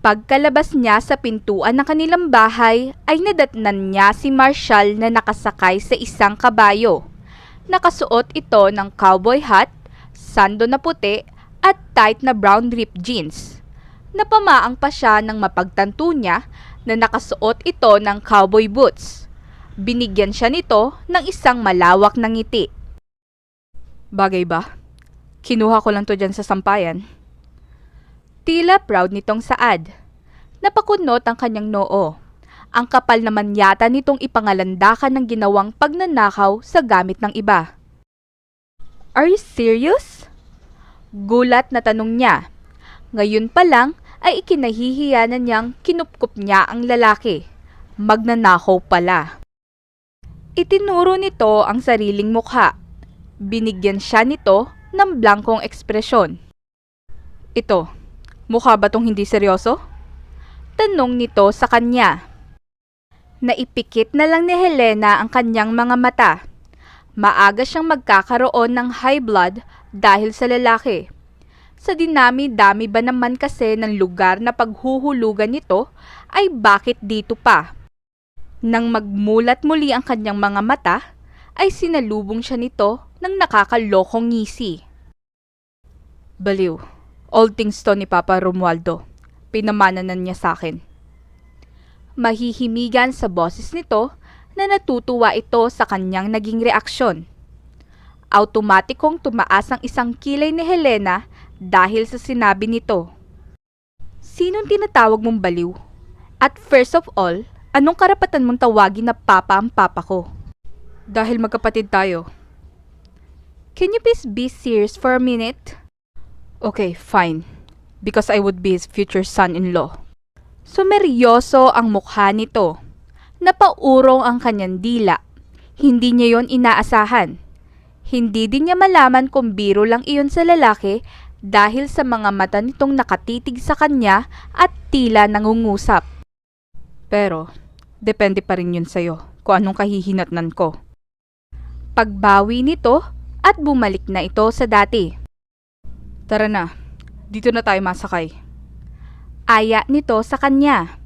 Pagkalabas niya sa pintuan ng kanilang bahay ay nadatnan niya si Marshall na nakasakay sa isang kabayo. Nakasuot ito ng cowboy hat, sando na puti at tight na brown ripped jeans. Napamaang pa siya nang mapagtanto niya na nakasuot ito ng cowboy boots. Binigyan siya nito ng isang malawak na ngiti. Bagay ba? Kinuha ko lang to dyan sa sampayan. Tila proud nitong Saad. Napakunot ang kanyang noo. Ang kapal naman yata nitong ipangalandakan ng ginawang pagnanakaw sa gamit ng iba. Are you serious? Gulat na tanong niya. Ngayon pa lang ay ikinahihiya na niyang kinupkup niya ang lalaki. Magnanakaw pala. Itinuro nito ang sariling mukha. Binigyan siya nito ng blankong ekspresyon. Ito, mukha ba tong hindi seryoso? Tanong nito sa kanya. Naipikit na lang ni Helena ang kanyang mga mata. Maaga siyang magkakaroon ng high blood dahil sa lalaki. Sa dinami-dami ba naman kasi ng lugar na paghuhulugan nito ay bakit dito pa? Nang magmulat muli ang kanyang mga mata, ay sinalubong siya nito ng nakakalokong ngisi. Baliw, old things to ni Papa Romualdo. Pinamananan niya sa akin. Mahihimigan sa boses nito na natutuwa ito sa kanyang naging reaksyon. Automatikong tumaas ang isang kilay ni Helena dahil sa sinabi nito. Sinong tinatawag mong baliw? At first of all, anong karapatan mong tawagin na papa ang papa ko? Dahil magkapatid tayo. Can you please be serious for a minute? Okay, fine. Because I would be his future son-in-law. Sumeryoso ang mukha nito. Napaurong ang kanyang dila. Hindi niya yon inaasahan. Hindi din niya malaman kung biro lang iyon sa lalaki dahil sa mga mata nitong nakatitig sa kanya at tila nangungusap. Pero, depende pa rin yun sa'yo kung anong kahihinatnan ko. Pagbawi nito at bumalik na ito sa dati. Tara na, dito na tayo masakay. Aya nito sa kanya.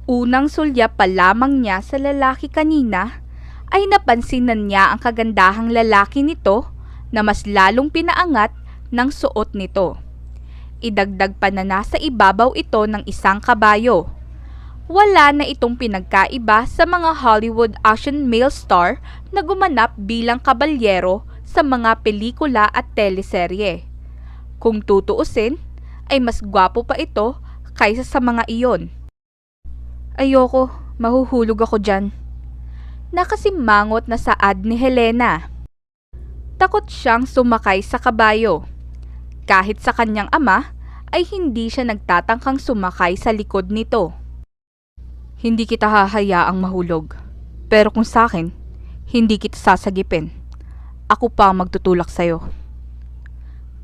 Unang sulya pa lamang niya sa lalaki kanina ay napansin na niya ang kagandahang lalaki nito na mas lalong pinaangat ng suot nito. Idagdag pa na nasa ibabaw ito ng isang kabayo. Wala na itong pinagkaiba sa mga Hollywood action male star na gumanap bilang kabalyero sa mga pelikula at teleserye. Kung tutuusin, ay mas gwapo pa ito kaysa sa mga iyon. Ayoko, mahuhulog ako dyan. Nakasimangot na Saad ni Helena. Takot siyang sumakay sa kabayo. Kahit sa kanyang ama, ay hindi siya nagtatangkang sumakay sa likod nito. Hindi kita hahayaang mahulog. Pero kung sa akin, hindi kita sasagipin. Ako pa ang magtutulak sa'yo.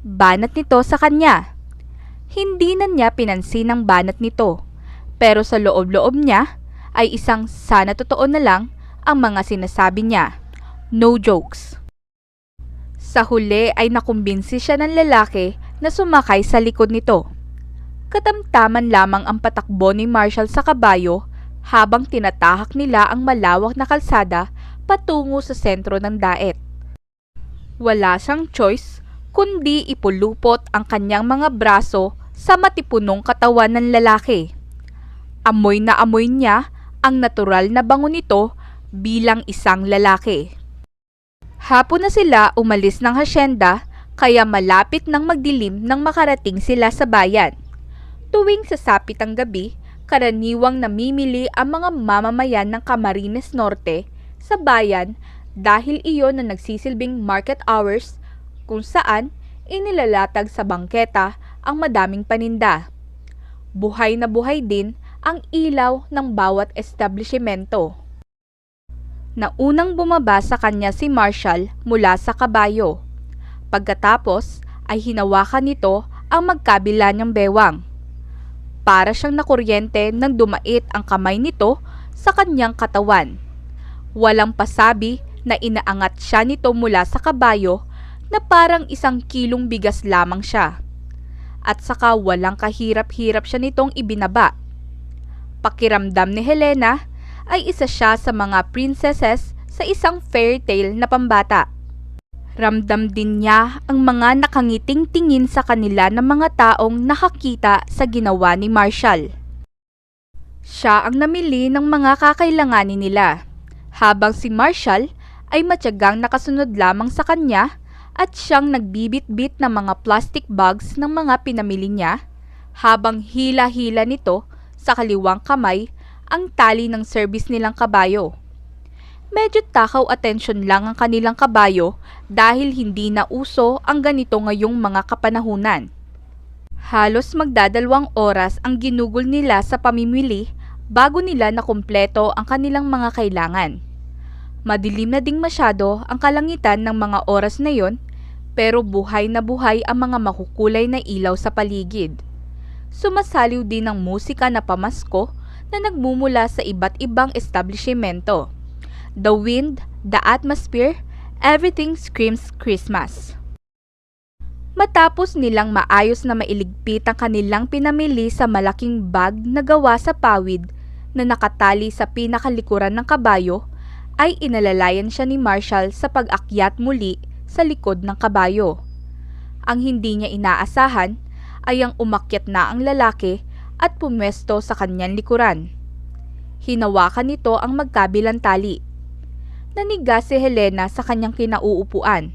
Banat nito sa kanya. Hindi na niya pinansin ang banat nito. Pero sa loob-loob niya ay isang sana totoo na lang ang mga sinasabi niya. No jokes. Sa huli ay nakumbinsi siya ng lalaki na sumakay sa likod nito. Katamtaman lamang ang patakbo ni Marshall sa kabayo habang tinatahak nila ang malawak na kalsada patungo sa sentro ng daet. Wala siyang choice kundi ipulupot ang kanyang mga braso sa matipunong katawan ng lalaki. Amoy na amoy niya ang natural na bango nito bilang isang lalaki. Hapon na sila umalis ng hasyenda kaya malapit nang magdilim nang makarating sila sa bayan. Tuwing sasapit ang gabi, karaniwang namimili ang mga mamamayan ng Camarines Norte sa bayan dahil iyon na nagsisilbing market hours kung saan inilalatag sa bangketa ang madaming paninda. Buhay na buhay din ang ilaw ng bawat establishmento. Naunang bumaba sa kanya si Marshall mula sa kabayo. Pagkatapos ay hinawakan nito ang magkabila niyang bewang. para siyang nakuryente nang dumait ang kamay nito sa kanyang katawan. Walang pasabi na inaangat siya nito mula sa kabayo na parang 1 kilong bigas lamang siya. At saka walang kahirap-hirap siya nitong ibinaba. Pakiramdam ni Helena ay isa siya sa mga princesses sa isang fairy tale na pambata. Ramdam din niya ang mga nakangiting tingin sa kanila ng mga taong nakakita sa ginawa ni Marshall. Siya ang namili ng mga kakailanganin nila, habang si Marshall ay matyagang nakasunod lamang sa kanya at siyang nagbibit-bit ng mga plastic bags ng mga pinamili niya, habang hila-hila nito sa kaliwang kamay ang tali ng service nilang kabayo. Medyo takaw atensyon lang ang kanilang kabayo dahil hindi na uso ang ganito ngayong mga kapanahunan. Halos magdadalawang oras ang ginugol nila sa pamimili bago nila nakumpleto ang kanilang mga kailangan. Madilim na ding masyado ang kalangitan ng mga oras na yon, pero buhay na buhay ang mga makukulay na ilaw sa paligid. Sumasaliw din ang musika na pamasko na nagmumula sa iba't ibang establishmento. The wind, the atmosphere, everything screams Christmas. Matapos nilang maayos na mailigpit ang kanilang pinamili sa malaking bag na gawa sa pawid na nakatali sa pinakalikuran ng kabayo, ay inalalayan siya ni Marshall sa pag-akyat muli sa likod ng kabayo. Ang hindi niya inaasahan ay ang umakyat na ang lalaki at pumwesto sa kanyang likuran. Hinawakan nito ang magkabilang tali. Naniga si Helena sa kanyang kinauupuan,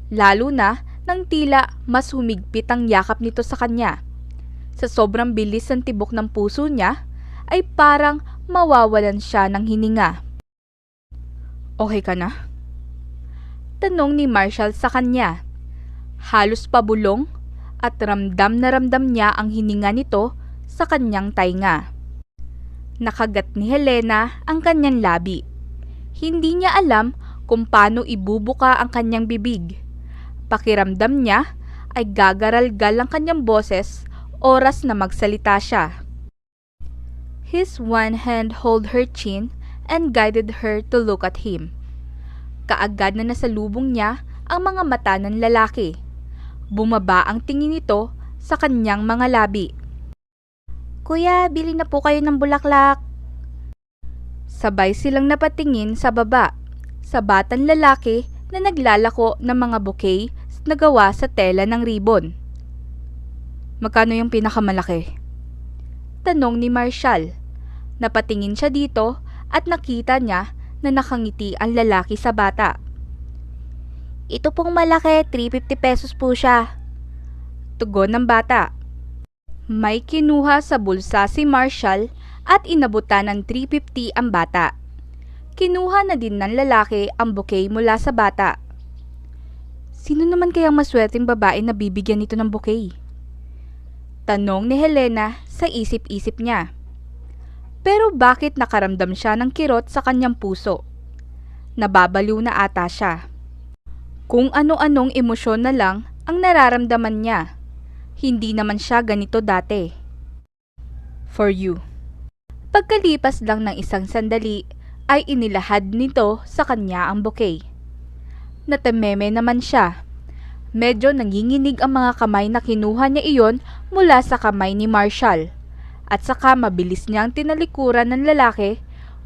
lalo na nang tila mas humigpit ang yakap nito sa kanya. Sa sobrang bilis ng tibok ng puso niya, ay parang mawawalan siya ng hininga. "Okay ka na?" tanong ni Marshall sa kanya. Halos pabulong at ramdam na ramdam niya ang hininga nito sa kanyang tainga. Nakagat ni Helena ang kanyang labi. Hindi niya alam kung paano ibubuka ang kanyang bibig. Pakiramdam niya ay gagaral-gal ang kanyang boses oras na magsalita siya. His one hand held her chin and guided her to look at him. Kaagad na nasalubong niya ang mga mata ng lalaki. Bumaba ang tingin nito sa kanyang mga labi. "Kuya, bili na po kayo ng bulaklak." Sabay silang napatingin sa baba, sa batang lalaki na naglalako ng mga bouquet na gawa sa tela ng ribbon. "Magkano yung pinakamalaki?" tanong ni Marshall. Napatingin siya dito at nakita niya na nakangiti ang lalaki sa bata. "Ito pong malaki, 350 pesos po siya," tugon ng bata. May kinuha sa bulsa si Marshall at inabutan ng 350 ang bata. Kinuha na din ng lalaki ang bouquet mula sa bata. Sino naman kayang maswerteng babae na bibigyan nito ng bouquet? Tanong ni Helena sa isip-isip niya. Pero bakit nakaramdam siya ng kirot sa kanyang puso? Nababaliw na ata siya. Kung ano-anong emosyon na lang ang nararamdaman niya. Hindi naman siya ganito dati. "For you." Pagkalipas lang ng isang sandali, ay inilahad nito sa kanya ang bouquet. Natameme naman siya. Medyo nanginginig ang mga kamay na kinuha niya iyon mula sa kamay ni Marshall. At saka mabilis niyang tinalikuran ng lalaki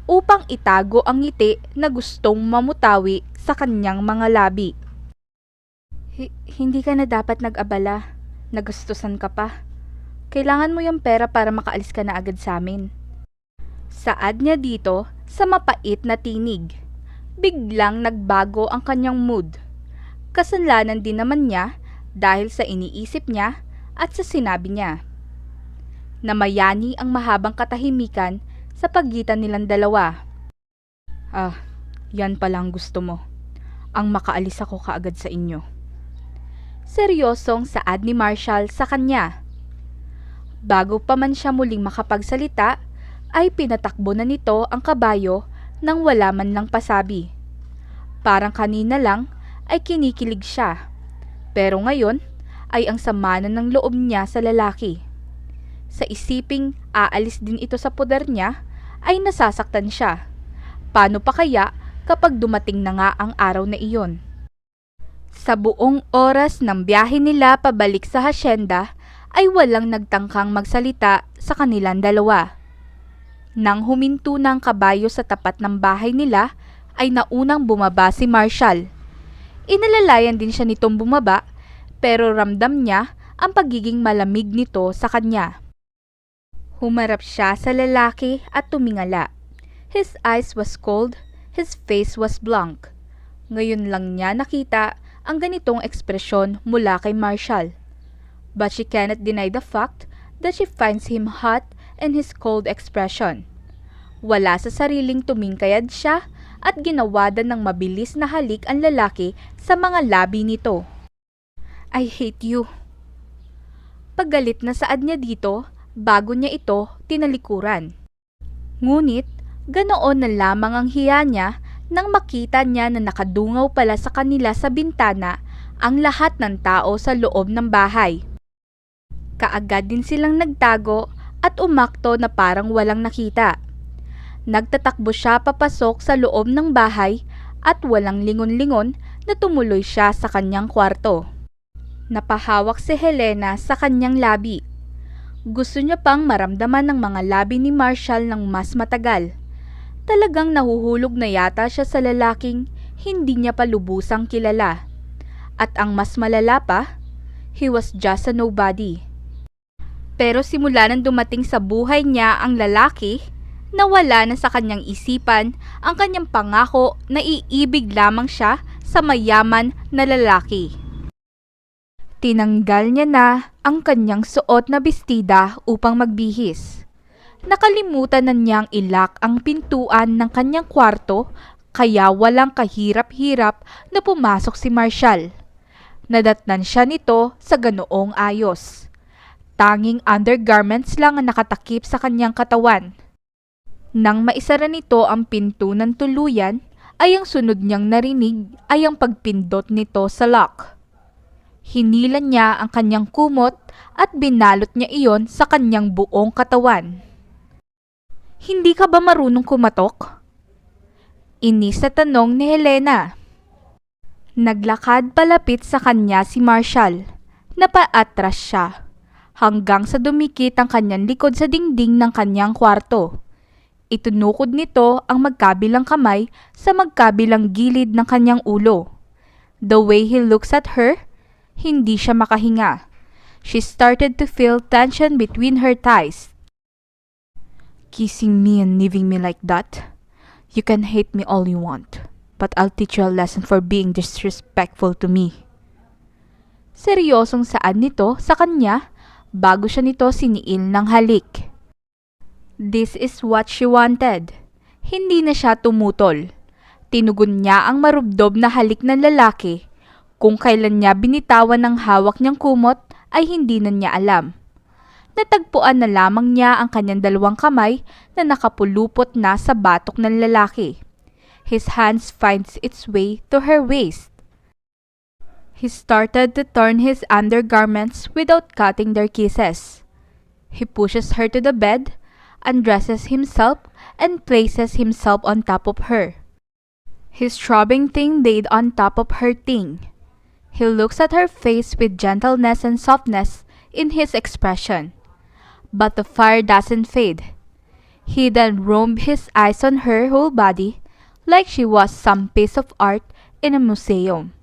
upang itago ang ngiti na gustong mamutawi sa kanyang mga labi. Hindi ka na dapat nag-abala. Nagastusan ka pa. Kailangan mo yung pera para makaalis ka na agad sa amin. Saad niya dito sa mapait na tinig. Biglang nagbago ang kanyang mood. Kasalanan din naman niya dahil sa iniisip niya at sa sinabi niya. Namayani ang mahabang katahimikan sa pagitan nilang dalawa. Yan pala ang gusto mo. Ang makaalis ako kaagad sa inyo. Seryosong saad ni Marshall sa kanya. Bago pa man siya muling makapagsalita, ay pinatakbo na nito ang kabayo nang wala man lang pasabi. Parang kanina lang ay kinikilig siya, pero ngayon ay ang sama na ng loob niya sa lalaki. Sa isiping aalis din ito sa poder niya, ay nasasaktan siya. Paano pa kaya kapag dumating na nga ang araw na iyon? Sa buong oras ng biyahe nila pabalik sa hasyenda, ay walang nagtangkang magsalita sa kanilang dalawa. Nang huminto ng kabayo sa tapat ng bahay nila, ay naunang bumaba si Marshall. Inalalayan din siya nitong bumaba, pero ramdam niya ang pagiging malamig nito sa kanya. Humarap siya sa lalaki at tumingala. His eyes was cold, his face was blank. Ngayon lang niya nakita ang ganitong ekspresyon mula kay Marshall. But she cannot deny the fact that she finds him hot in his cold expression. Wala sa sariling tumingkayad siya at ginawadan ng mabilis na halik ang lalaki sa mga labi nito. I hate you. Paggalit na saad niya dito bago niya ito tinalikuran. Ngunit ganoon na lamang ang hiya niya nang makita niya na nakadungaw pala sa kanila sa bintana ang lahat ng tao sa loob ng bahay. Kaagad din silang nagtago at umakto na parang walang nakita. Nagtatakbo siya papasok sa loob ng bahay at walang lingon-lingon na tumuloy siya sa kanyang kwarto. Napahawak si Helena sa kanyang labi. Gusto niya pang maramdaman ng mga labi ni Marshall ng mas matagal. Talagang nahuhulog na yata siya sa lalaking hindi niya pa lubusang kilala. At ang mas malala pa, he was just a nobody. Pero simula nang dumating sa buhay niya ang lalaki, nawala na sa kanyang isipan ang kanyang pangako na iibig lamang siya sa mayaman na lalaki. Tinanggal niya na ang kanyang suot na bestida upang magbihis. Nakalimutan na niyang ilak ang pintuan ng kanyang kwarto kaya walang kahirap-hirap na pumasok si Marshall. Nadatnan siya nito sa ganoong ayos. Tanging undergarments lang ang nakatakip sa kanyang katawan. Nang maisara nito ang pinto ng tuluyan, ay ang sunod niyang narinig ay ang pagpindot nito sa lock. Hinilan niya ang kanyang kumot at binalot niya iyon sa kanyang buong katawan. Hindi ka ba marunong kumatok? Inis na tanong ni Helena. Naglakad palapit sa kanya si Marshall. Napaatras siya hanggang sa dumikit ang kanyang likod sa dingding ng kanyang kwarto. Itunukod nito ang magkabilang kamay sa magkabilang gilid ng kanyang ulo. The way he looks at her, hindi siya makahinga. She started to feel tension between her thighs. Kissing me and leaving me like that? You can hate me all you want, but I'll teach you a lesson for being disrespectful to me. Seryosong saan nito sa kanya bago siya nito siniil ng halik. This is what she wanted. Hindi na siya tumutol. Tinugon niya ang marubdob na halik ng lalaki. Kung kailan niya binitawan ng hawak niyang kumot ay hindi na niya alam. Natagpuan na lamang niya ang kanyang dalawang kamay na nakapulupot na sa batok ng lalaki. His hands finds its way to her waist. He started to turn his undergarments without cutting their kisses. He pushes her to the bed, undresses himself, and places himself on top of her. His throbbing thing laid on top of her thing. He looks at her face with gentleness and softness in his expression. But the fire doesn't fade. He then roamed his eyes on her whole body like she was some piece of art in a museum.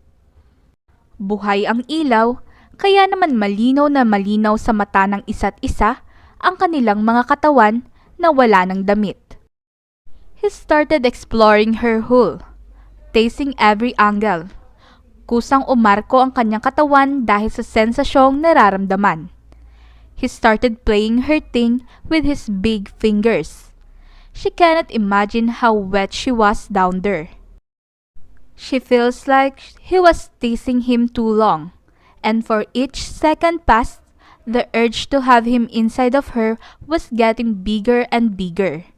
Buhay ang ilaw, kaya naman malinaw na malinaw sa mata ng isa't isa ang kanilang mga katawan na wala ng damit. He started exploring her whole, tasting every angle. Kusang umarko ang kanyang katawan dahil sa sensasyong nararamdaman. He started playing her thing with his big fingers. She cannot imagine how wet she was down there. She feels like he was teasing him too long, and for each second passed, the urge to have him inside of her was getting bigger and bigger.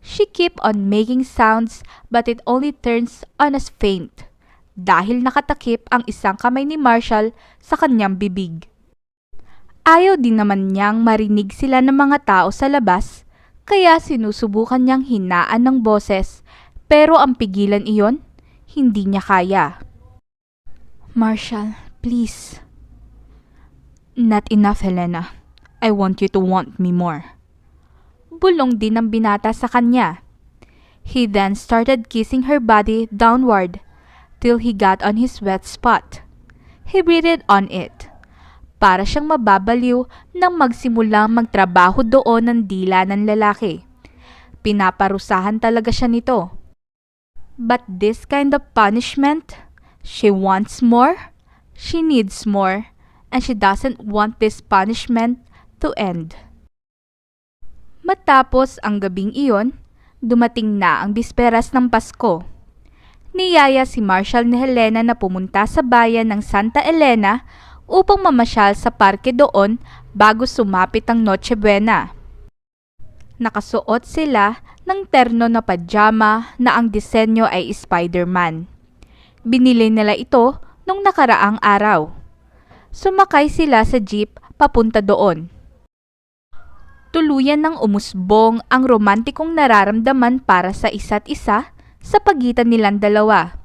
She kept on making sounds but it only turns on as faint dahil nakatakip ang isang kamay ni Marshall sa kanyang bibig. Ayaw din naman niyang marinig sila ng mga tao sa labas, kaya sinusubukan niyang hinaan ng boses, pero ang pigilan iyon, hindi niya kaya. Marshall, please. Not enough, Helena. I want you to want me more. Bulong din ng binata sa kanya. He then started kissing her body downward till he got on his wet spot. He breathed on it. Para siyang mababaliw nang magsimulang magtrabaho doon ng dila ng lalaki. Pinaparusahan talaga siya nito. But this kind of punishment, she wants more, she needs more, and she doesn't want this punishment to end. Matapos ang gabing iyon, dumating na ang bisperas ng Pasko. Niyaya si Marshall ni Helena na pumunta sa bayan ng Santa Elena upang mamasyal sa parke doon bago sumapit ang Noche Buena. Nakasuot sila ng terno na pajama na ang disenyo ay Spider-Man. Binili nila ito nung nakaraang araw. Sumakay sila sa jeep papunta doon. Tuluyan ng umusbong ang romantikong nararamdaman para sa isa't isa sa pagitan nilang dalawa.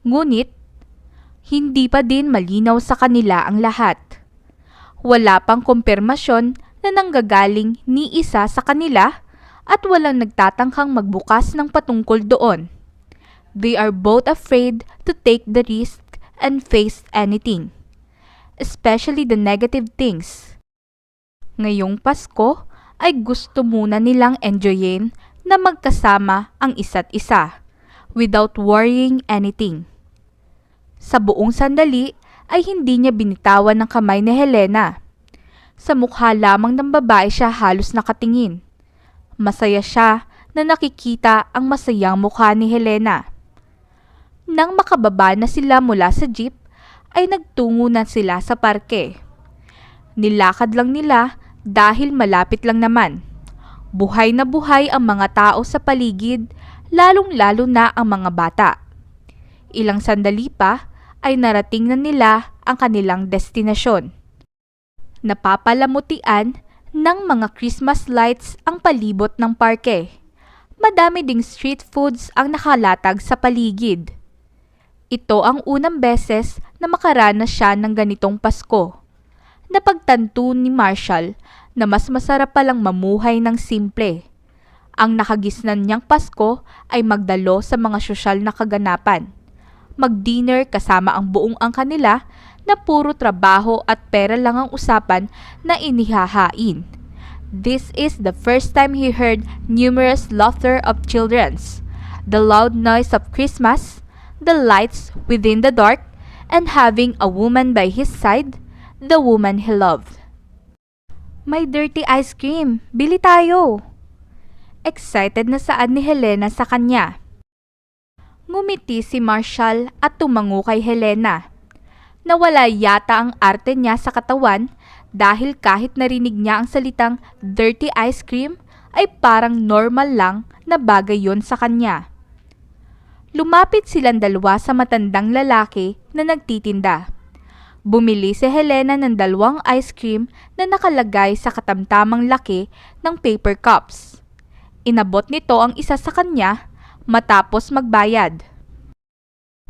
Ngunit, hindi pa din malinaw sa kanila ang lahat. Wala pang kumpirmasyon na nanggagaling ni isa sa kanila at walang nagtatangkang magbukas ng patungkol doon. They are both afraid to take the risk and face anything, especially the negative things. Ngayong Pasko ay gusto muna nilang enjoyin na magkasama ang isa't isa without worrying anything. Sa buong sandali ay hindi niya binitawan ng kamay ni Helena. Sa mukha lamang ng babae siya halos nakatingin. Masaya siya na nakikita ang masayang mukha ni Helena. Nang makababa na sila mula sa jeep, ay nagtungo na sila sa parke. Nilakad lang nila dahil malapit lang naman. Buhay na buhay ang mga tao sa paligid, lalong-lalo na ang mga bata. Ilang sandali pa ay narating na nila ang kanilang destinasyon. Napapalamutian ng mga Christmas lights ang palibot ng parke. Madami ding street foods ang nakalatag sa paligid. Ito ang unang beses na makaranas siya ng ganitong Pasko. Napagtanto ni Marshall na mas masarap palang mamuhay ng simple. Ang nakagisnan niyang Pasko ay magdalo sa mga sosyal na kaganapan. Mag-dinner kasama ang buong ang kanila na puro trabaho at pera lang ang usapan na inihahain. This is the first time he heard numerous laughter of children's, the loud noise of Christmas, the lights within the dark, and having a woman by his side, the woman he loved. May dirty ice cream, bili tayo! Excited na saad ni Helena sa kanya. Ngumiti si Marshall at tumango kay Helena. Nawala yata ang arte niya sa katawan dahil kahit narinig niya ang salitang dirty ice cream ay parang normal lang na bagay yon sa kanya. Lumapit silang dalawa sa matandang lalaki na nagtitinda. Bumili si Helena ng 2 ice cream na nakalagay sa katamtamang laki ng paper cups. Inabot nito ang isa sa kanya matapos magbayad.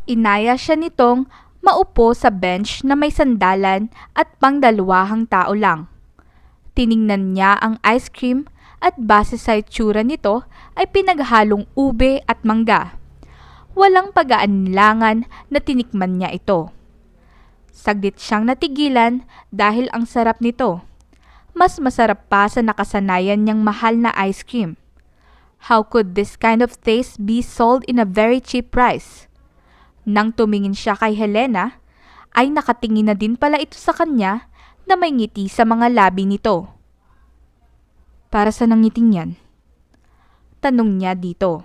Inaya siya nitong maupo sa bench na may sandalan at pangdalawahang tao lang. Tiningnan niya ang ice cream at base sa itsura nito ay pinaghalong ube at mangga. Walang pag-aalinlangan na tinikman niya ito. Saglit siyang natigilan dahil ang sarap nito. Mas masarap pa sa nakasanayan niyang mahal na ice cream. How could this kind of taste be sold in a very cheap price? Nang tumingin siya kay Helena, ay nakatingin na din pala ito sa kanya na may ngiti sa mga labi nito. Para sa nangiting yan? Tanong niya dito.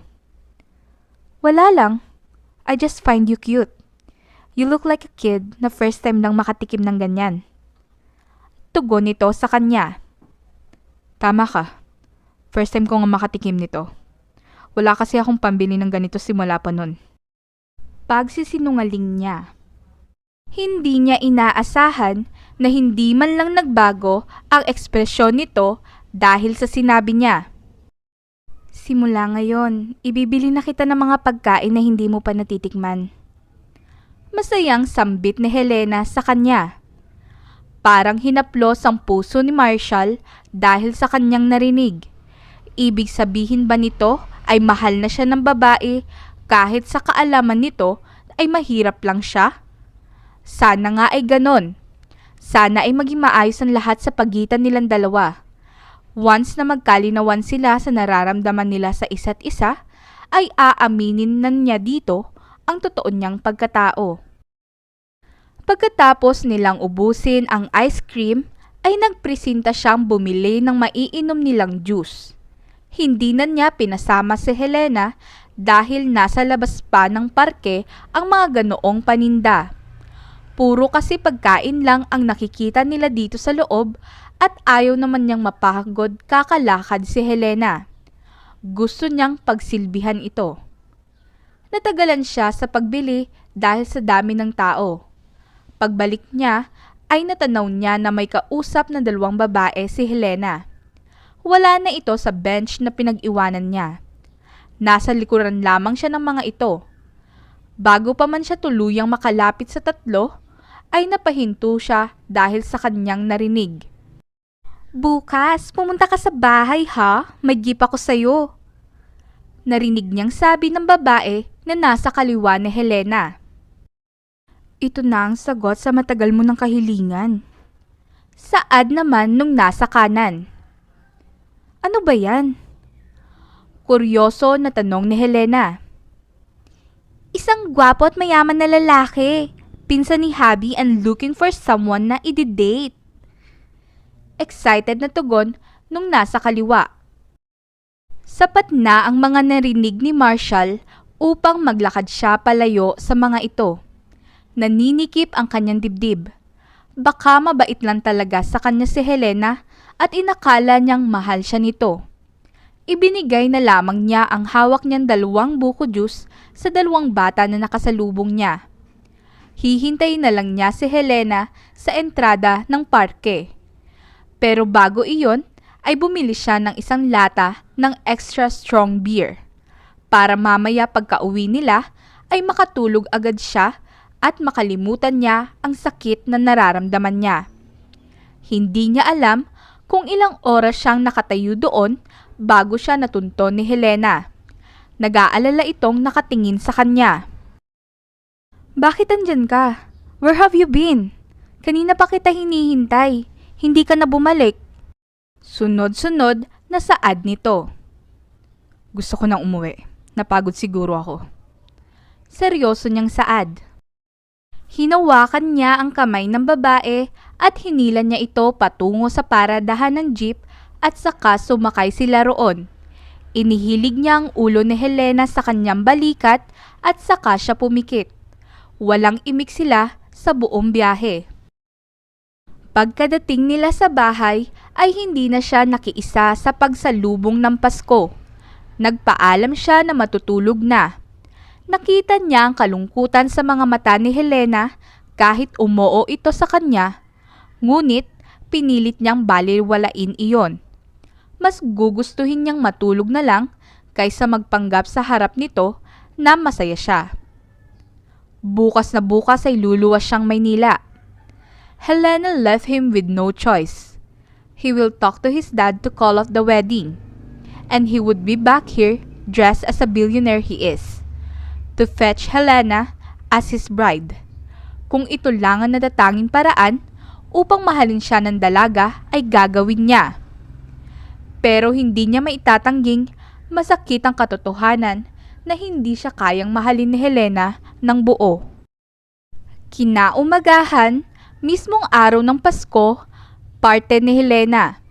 Wala lang. I just find you cute. You look like a kid na first time lang makatikim ng ganyan. Tugon nito sa kanya. Tama ka. First time ko nga makatikim nito. Wala kasi akong pambili ng ganito simula pa nun. Pagsisinungaling niya. Hindi niya inaasahan na hindi man lang nagbago ang ekspresyon nito dahil sa sinabi niya. Simula ngayon, ibibili na kita ng mga pagkain na hindi mo pa natitikman. Masayang sambit ni Helena sa kanya. Parang hinaplos ang puso ni Marshall dahil sa kanyang narinig. Ibig sabihin ba nito ay mahal na siya ng babae kahit sa kaalaman nito ay mahirap lang siya? Sana nga ay ganon. Sana ay maging maayos ang lahat sa pagitan nilang dalawa. Once na magkalinawan sila sa nararamdaman nila sa isa't isa, ay aaminin na niya dito ang totoo niyang pagkatao. Pagkatapos nilang ubusin ang ice cream, ay nagpresenta siyang bumili ng maiinom nilang juice. Hindi na niya pinasama si Helena dahil nasa labas pa ng parke ang mga ganoong paninda. Puro kasi pagkain lang ang nakikita nila dito sa loob at ayaw naman niyang mapagod kakalakad si Helena. Gusto niyang pagsilbihan ito. Natagalan siya sa pagbili dahil sa dami ng tao. Pagbalik niya ay natanaw niya na may kausap na 2 babae si Helena. Wala na ito sa bench na pinag-iwanan niya. Nasa likuran lamang siya ng mga ito. Bago pa man siya tuluyang makalapit sa 3, ay napahinto siya dahil sa kanyang narinig. Bukas, pumunta ka sa bahay ha? May gift ako sa'yo. Narinig niyang sabi ng babae na nasa kaliwa ni Helena. Ito na ang sagot sa matagal mo ng kahilingan. Saad naman nung nasa kanan. Ano ba yan? Kuryoso na tanong ni Helena. Isang gwapo at mayaman na lalaki. Pinsan ni Habi and looking for someone na i-date. Excited na tugon nung nasa kaliwa. Sapat na ang mga narinig ni Marshall upang maglakad siya palayo sa mga ito. Naninikip ang kanyang dibdib. Baka mabait lang talaga sa kanya si Helena at inakala niyang mahal siya nito. Ibinigay na lamang niya ang hawak niyang 2 buko juice sa 2 bata na nakasalubong niya. Hihintay na lang niya si Helena sa entrada ng parke. Pero bago iyon, ay bumili siya ng 1 lata ng extra strong beer. Para mamaya pagka-uwi nila, ay makatulog agad siya at makalimutan niya ang sakit na nararamdaman niya. Hindi niya alam kung ilang oras siyang nakatayo doon bago siya natunton ni Helena. Nag-aalala itong nakatingin sa kanya. Bakit andyan ka? Where have you been? Kanina pa kita hinihintay. Hindi ka na bumalik. Sunod-sunod na saad nito. Gusto ko nang umuwi. Napagod siguro ako. Seryoso niyang saad. Hinawakan niya ang kamay ng babae at hinila niya ito patungo sa paradahan ng jeep at saka sumakay sila roon. Inihilig niya ang ulo ni Helena sa kanyang balikat at saka siya pumikit. Walang imik sila sa buong biyahe. Pagkadating nila sa bahay ay hindi na siya nakiisa sa pagsalubong ng Pasko. Nagpaalam siya na matutulog na. Nakita niya ang kalungkutan sa mga mata ni Helena kahit umoo ito sa kanya, ngunit pinilit niyang baliwalain iyon. Mas gugustuhin niyang matulog na lang kaysa magpanggap sa harap nito na masaya siya. Bukas na bukas ay luluwas siyang Maynila. Helena left him with no choice. He will talk to his dad to call off the wedding. And he would be back here dressed as a billionaire he is, to fetch Helena as his bride. Kung ito lang ang natatanging paraan upang mahalin siya ng dalaga ay gagawin niya. Pero hindi niya maitatangging masakit ang katotohanan na hindi siya kayang mahalin ni Helena ng buo. Kinaumagahan, mismong araw ng Pasko, parte ni Helena.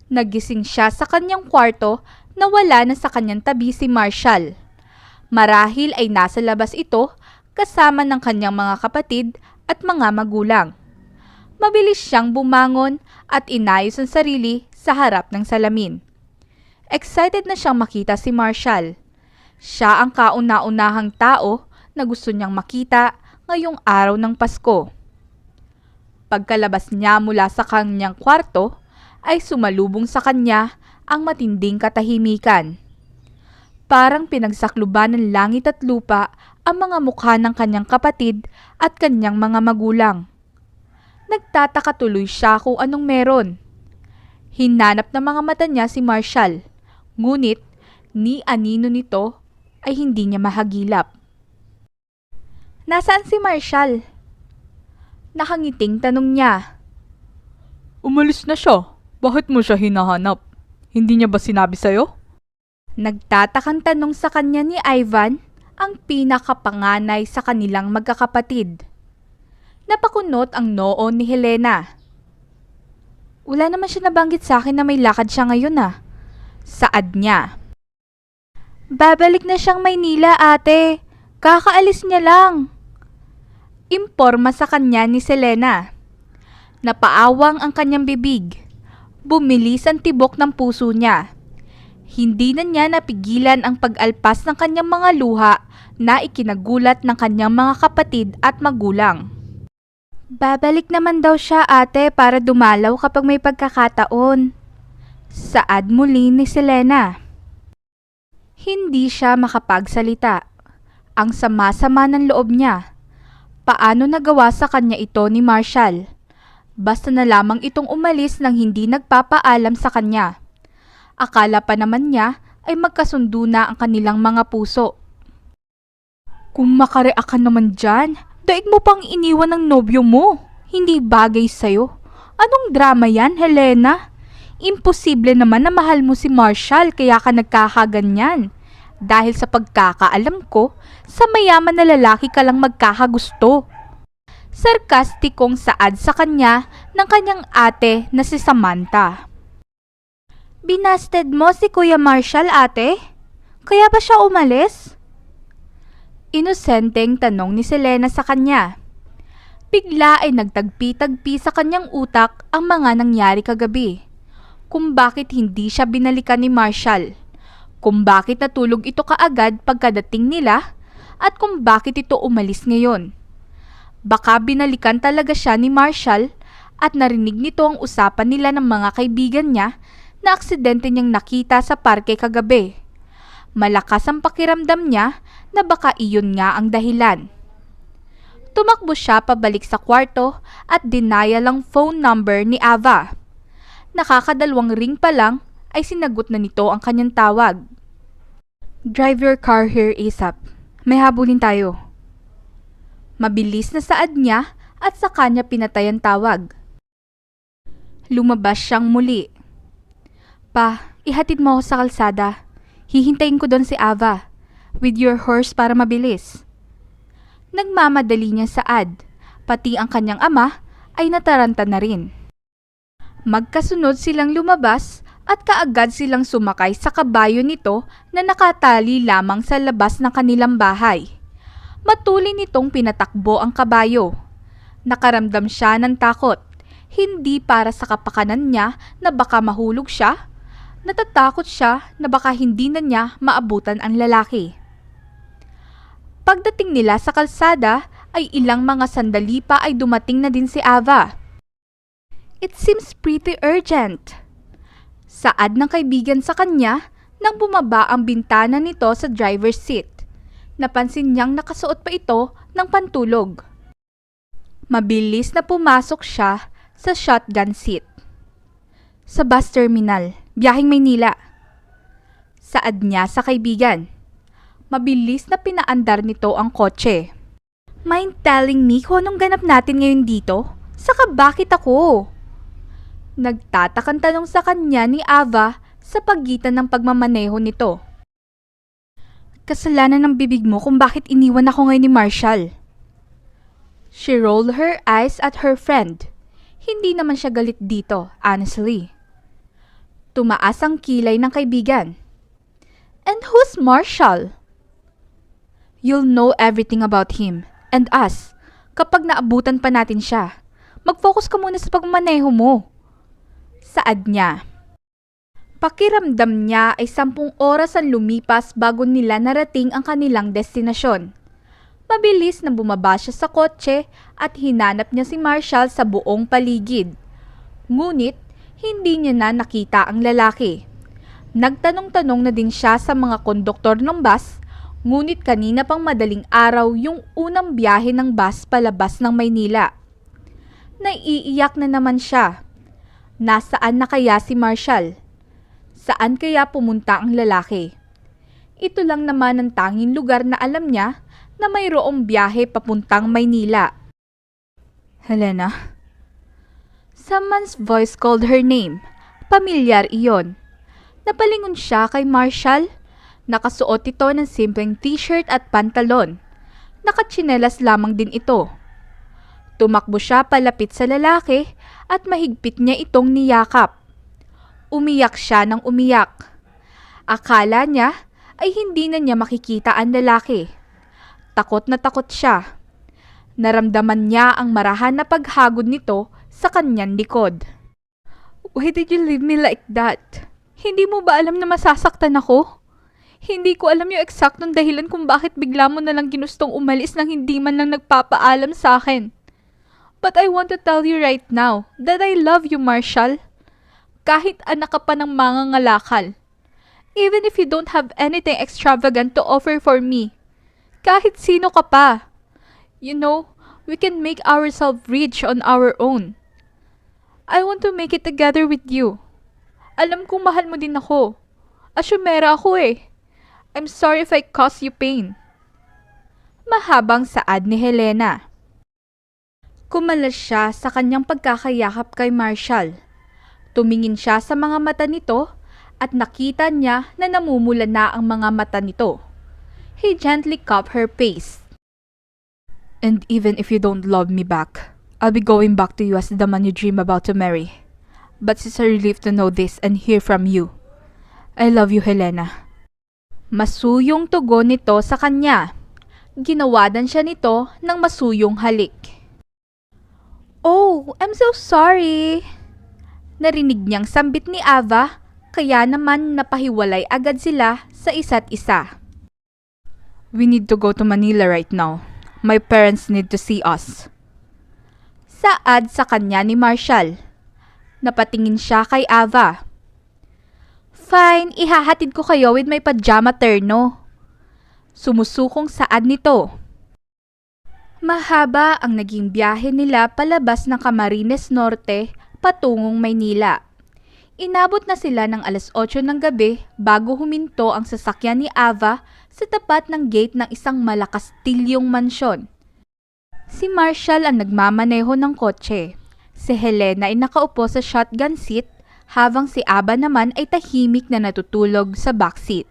Nagising siya sa kanyang kwarto na wala na sa kanyang tabi si Marshall. Marahil ay nasa labas ito kasama ng kanyang mga kapatid at mga magulang. Mabilis siyang bumangon at inayos ang sarili sa harap ng salamin. Excited na siyang makita si Marshall. Siya ang kauna-unahang tao na gusto niyang makita ngayong araw ng Pasko. Pagkalabas niya mula sa kanyang kwarto, ay sumalubong sa kanya ang matinding katahimikan. Parang pinagsakluban ng langit at lupa ang mga mukha ng kanyang kapatid at kanyang mga magulang. Nagtataka tuloy siya kung anong meron. Hinanap ng mga mata niya si Marshall, ngunit ni anino nito ay hindi niya mahagilap. Nasaan si Marshall? Nakangiting tanong niya. Umalis na siya. Bakit mo siya hinahanap? Hindi niya ba sinabi sa'yo? Nagtatakang tanong sa kanya ni Ivan, ang pinakapanganay sa kanilang magkakapatid. Napakunot ang noo ni Helena. Wala naman siya nabanggit sa akin na may lakad siya ngayon Saad niya. Babalik na siyang Maynila, ate. Kakaalis niya lang. Imporma sa kanya ni Selena. Napaawang ang kanyang bibig. Bumilis ang tibok ng puso niya. Hindi na niya napigilan ang pag-alpas ng kanyang mga luha na ikinagulat ng kanyang mga kapatid at magulang. Babalik naman daw siya, ate, para dumalaw kapag may pagkakataon. Saad muli ni Selena. Hindi siya makapagsalita. Ang sama-sama ng loob niya. Paano nagawa sa kanya ito ni Marshall? Basta na lamang itong umalis nang hindi nagpapaalam sa kanya. Akala pa naman niya ay magkasundo na ang kanilang mga puso. Kung makareact ka naman dyan, daig mo pang iniwan ng nobyo mo. Hindi bagay sa'yo. Anong drama yan, Helena? Imposible naman na mahal mo si Marshall kaya ka nagkakaganyan. Dahil sa pagkakaalam ko, sa mayaman na lalaki ka lang magkakagusto. Sarkastikong saad sa kanya ng kanyang ate na si Samantha. Binasted mo si Kuya Marshall, ate? Kaya ba siya umalis? Inosenteng tanong ni Selena sa kanya. Bigla ay nagtagpi-tagpi sa kanyang utak ang mga nangyari kagabi. Kung bakit hindi siya binalikan ni Marshall. Kung bakit natulog ito kaagad pagkadating nila at kung bakit ito umalis ngayon. Baka binalikan talaga siya ni Marshall at narinig nito ang usapan nila ng mga kaibigan niya na aksidente niyang nakita sa parke kagabi. Malakas ang pakiramdam niya na baka iyon nga ang dahilan. Tumakbo siya pabalik sa kwarto at dinaya lang phone number ni Ava. Nakakadalawang ring pa lang ay sinagot na nito ang kanyang tawag. Drive your car here ASAP. May habulin tayo. Mabilis na saad niya at sa kanya pinatay ang tawag. Lumabas siyang muli. Pa, ihatid mo ako sa kalsada. Hihintayin ko doon si Ava. With your horse para mabilis. Nagmamadali niya saad. Pati ang kanyang ama ay nataranta na rin. Magkasunod silang lumabas at kaagad silang sumakay sa kabayo nito na nakatali lamang sa labas ng kanilang bahay. Matuli nitong pinatakbo ang kabayo. Nakaramdam siya ng takot, hindi para sa kapakanan niya na baka mahulog siya. Natatakot siya na baka hindi na niya maabutan ang lalaki. Pagdating nila sa kalsada ay ilang mga sandali pa ay dumating na din si Ava. It seems pretty urgent. Saad ng kaibigan sa kanya nang bumaba ang bintana nito sa driver's seat. Napansin niyang nakasuot pa ito ng pantulog. Mabilis na pumasok siya sa shotgun seat. Sa bus terminal, biyaheng Maynila. Saad niya sa kaibigan. Mabilis na pinaandar nito ang kotse. Mind telling me kung anong ganap natin ngayon dito? Saka bakit ako? Nagtatakang tanong sa kanya ni Ava sa pagitan ng pagmamaneho nito. Kasalanan ng bibig mo kung bakit iniwan ako ngayon ni Marshall. She rolled her eyes at her friend. Hindi naman siya galit dito, honestly. Tumaas ang kilay ng kaibigan. And who's Marshall? You'll know everything about him and us kapag naabutan pa natin siya. Mag-focus ka muna sa pagmamaneho mo. Saad niya. Pakiramdam niya ay 10 oras ang lumipas bago nila narating ang kanilang destinasyon. Mabilis na bumaba siya sa kotse at hinanap niya si Marshall sa buong paligid. Ngunit, hindi niya na nakita ang lalaki. Nagtanong-tanong na din siya sa mga konduktor ng bus, ngunit kanina pang madaling araw yung unang biyahe ng bus palabas ng Maynila. Naiiyak na naman siya. Nasaan na kaya si Marshall? Saan kaya pumunta ang lalaki? Ito lang naman ang tanging lugar na alam niya na mayroong biyahe papuntang Maynila. Helena? Someone's voice called her name. Pamilyar iyon. Napalingon siya kay Marshall. Nakasuot ito ng simpleng t-shirt at pantalon. Nakatsinelas lamang din ito. Tumakbo siya palapit sa lalaki at mahigpit niya itong niyakap. Umiyak siya ng umiyak. Akala niya ay hindi na niya makikita ang lalaki. Takot na takot siya. Naramdaman niya ang marahan na paghagod nito sa kanyang likod. Why did you leave me like that? Hindi mo ba alam na masasaktan ako? Hindi ko alam yung eksaktong dahilan kung bakit bigla mo na lang ginustong umalis nang hindi man lang nagpapaalam sa akin. But I want to tell you right now that I love you, Marshall. Kahit anak ka pa ng mga ngalakal. Even if you don't have anything extravagant to offer for me. Kahit sino ka pa. You know, we can make ourselves rich on our own. I want to make it together with you. Alam kong mahal mo din ako. Asyumera ako eh. I'm sorry if I caused you pain. Mahabang saad ni Helena. Kumalas siya sa kanyang pagkakayakap kay Marshall. Tumingin siya sa mga mata nito at nakita niya na namumula na ang mga mata nito. He gently cupped her face. And even if you don't love me back, I'll be going back to you as the man you dream about to marry. But it's a relief to know this and hear from you. I love you, Helena. Masuyong tugon nito sa kanya. Ginawadan siya nito ng masuyong halik. Oh, I'm so sorry. Narinig niyang sambit ni Ava, kaya naman napahiwalay agad sila sa isa't isa. We need to go to Manila right now. My parents need to see us. Saad sa kanya ni Marshall. Napatingin siya kay Ava. Fine, ihahatid ko kayo with my pajama terno. Sumusukong saad nito. Mahaba ang naging biyahe nila palabas ng Camarines Norte patungong Maynila. Inabot na sila ng 8:00 ng gabi bago huminto ang sasakyan ni Ava sa tapat ng gate ng isang malakastilyong mansyon. Si Marshall ang nagmamaneho ng kotse. Si Helena ay nakaupo sa shotgun seat habang si Ava naman ay tahimik na natutulog sa backseat.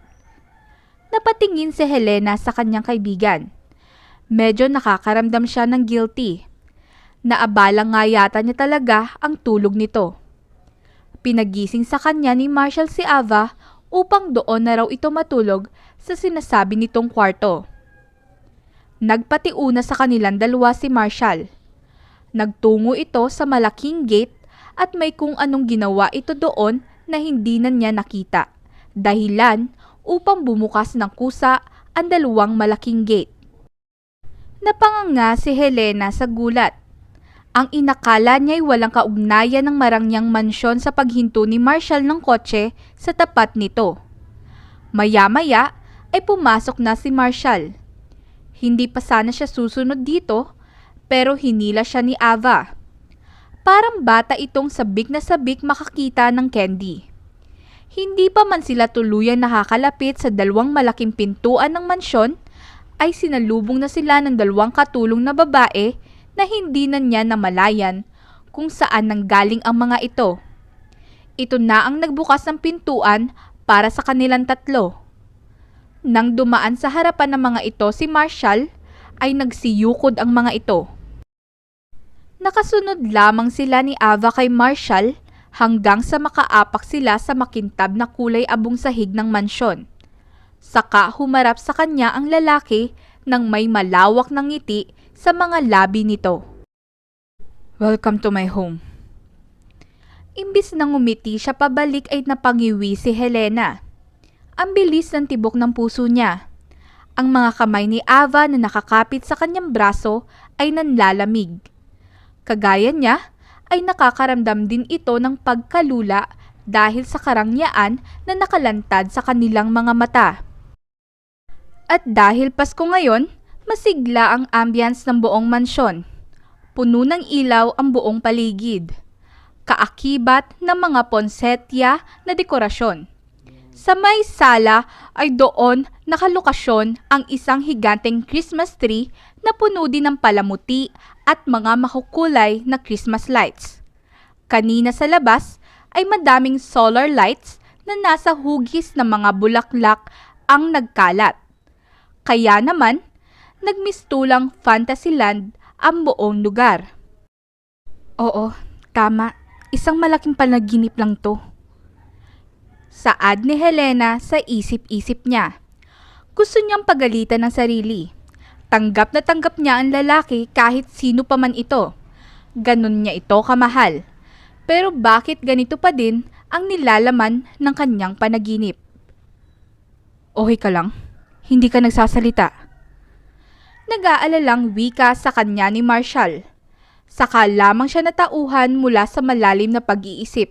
Napatingin si Helena sa kanyang kaibigan. Medyo nakakaramdam siya ng guilty. Naabala nga yata niya talaga ang tulog nito. Pinagising sa kanya ni Marshall si Ava upang doon na raw ito matulog sa sinasabi nitong kwarto. Nagpatiuna sa kanilang dalawa si Marshall. Nagtungo ito sa malaking gate at may kung anong ginawa ito doon na hindi na niya nakita. Dahilan upang bumukas ng kusa ang dalawang malaking gate. Napanganga si Helena sa gulat. Ang inakala niya ay walang kaugnayan ng marangyang mansyon sa paghinto ni Marshall ng kotse sa tapat nito. Maya-maya ay pumasok na si Marshall. Hindi pa sana siya susunod dito, pero hinila siya ni Ava. Parang bata itong sabik na sabik makakita ng candy. Hindi pa man sila tuluyang nakakalapit sa dalawang malaking pintuan ng mansyon, ay sinalubong na sila ng dalawang katulong na babae na hindi na niya namalayan kung saan nanggaling ang mga ito. Ito na ang nagbukas ng pintuan para sa kanilang tatlo. Nang dumaan sa harapan ng mga ito si Marshall, ay nagsiyukod ang mga ito. Nakasunod lamang sila ni Ava kay Marshall hanggang sa makaapak sila sa makintab na kulay abong sahig ng mansyon. Saka humarap sa kanya ang lalaki nang may malawak na ngiti sa mga labi nito. Welcome to my home. Imbis na ngumiti siya pabalik ay napangiwi si Helena. Ang bilis ng tibok ng puso niya. Ang mga kamay ni Ava na nakakapit sa kanyang braso ay nanlalamig. Kagaya niya, ay nakakaramdam din ito ng pagkalula dahil sa karangyaan na nakalantad sa kanilang mga mata. At dahil Pasko ngayon, masigla ang ambience ng buong mansyon. Puno ng ilaw ang buong paligid. Kaakibat ng mga ponsetya na dekorasyon. Sa may sala ay doon nakalokasyon ang isang higanteng Christmas tree na puno din ng palamuti at mga makukulay na Christmas lights. Kanina sa labas ay madaming solar lights na nasa hugis ng mga bulaklak ang nagkalat. Kaya naman, nagmistulang Fantasyland ang buong lugar. Oo, tama. Isang malaking panaginip lang to. Saad ni Helena sa isip-isip niya. Gusto niyang pagalitan ng sarili. Tanggap na tanggap niya ang lalaki kahit sino pa man ito. Ganon niya ito kamahal. Pero bakit ganito pa din ang nilalaman ng kanyang panaginip? Okay ka lang? Hindi ka nagsasalita. Nag-aalalang wika sa kanya ni Marshall. Saka lamang siya natauhan mula sa malalim na pag-iisip.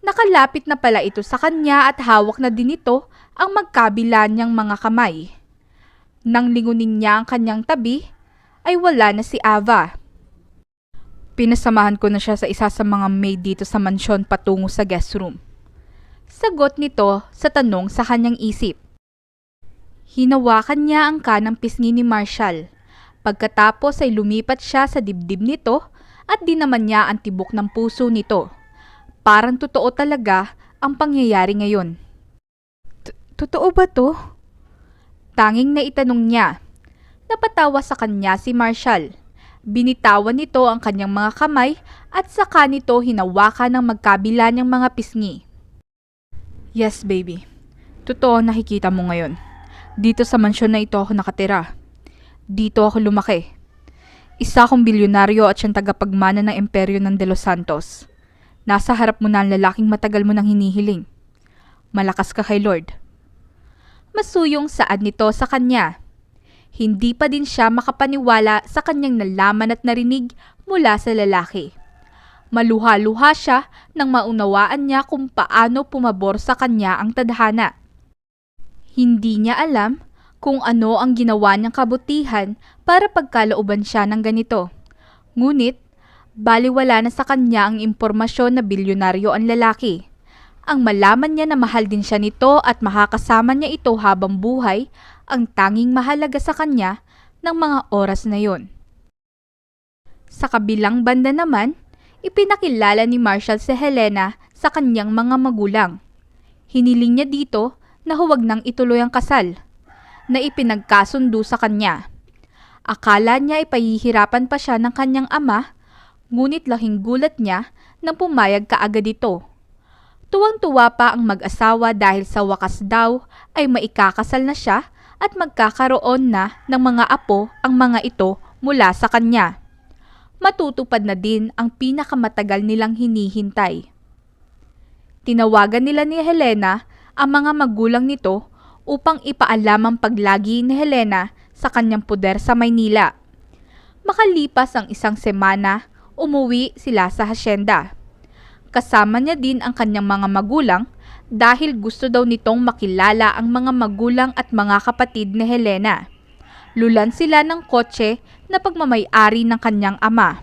Nakalapit na pala ito sa kanya at hawak na din ito ang magkabila niyang mga kamay. Nang lingunin niya ang kanyang tabi, ay wala na si Ava. Pinasamahan ko na siya sa isa sa mga maid dito sa mansyon patungo sa guest room. Sagot nito sa tanong sa kanyang isip. Hinawakan niya ang kanang pisngi ni Marshall. Pagkatapos ay lumipat siya sa dibdib nito at dinaman niya ang tibok ng puso nito. Parang totoo talaga ang pangyayari ngayon. Totoo ba to? Tanging na itanong niya. Napatawa sa kanya si Marshall. Binitawan nito ang kanyang mga kamay at saka nito hinawakan ng magkabila niyang mga pisngi. Yes, baby. Totoo nakikita mo ngayon. Dito sa mansyon na ito ako nakatira. Dito ako lumaki. Isa akong bilyonaryo at siyang tagapagmana ng imperyo ng De Los Santos. Nasa harap mo na ang lalaking matagal mo nang hinihiling. Malakas ka kay Lord. Masuyong saad nito sa kanya. Hindi pa din siya makapaniwala sa kanyang nalaman at narinig mula sa lalaki. Maluha-luha siya nang maunawaan niya kung paano pumabor sa kanya ang tadhana. Hindi niya alam kung ano ang ginawa niyang kabutihan para pagkalooban siya ng ganito. Ngunit, baliwala na sa kanya ang impormasyon na bilyonaryo ang lalaki. Ang malaman niya na mahal din siya nito at makakasama niya ito habang buhay ang tanging mahalaga sa kanya ng mga oras na yon. Sa kabilang banda naman, ipinakilala ni Marshall si Helena sa kanyang mga magulang. Hiniling niya dito na huwag nang ituloy ang kasal, na ipinagkasundo sa kanya. Akala niya ay pahihirapan pa siya ng kanyang ama, ngunit lahing gulat niya nang pumayag kaagad ito. Tuwang-tuwa pa ang mag-asawa dahil sa wakas daw ay maikakasal na siya at magkakaroon na ng mga apo ang mga ito mula sa kanya. Matutupad na din ang pinakamatagal nilang hinihintay. Tinawagan nila ni Helena ang mga magulang nito upang ipaalam ang paglagi ni Helena sa kanyang puder sa Maynila. Makalipas ang isang semana, umuwi sila sa hasyenda. Kasama niya din ang kanyang mga magulang dahil gusto daw nitong makilala ang mga magulang at mga kapatid ni Helena. Lulan sila ng kotse na pagmamay-ari ng kanyang ama.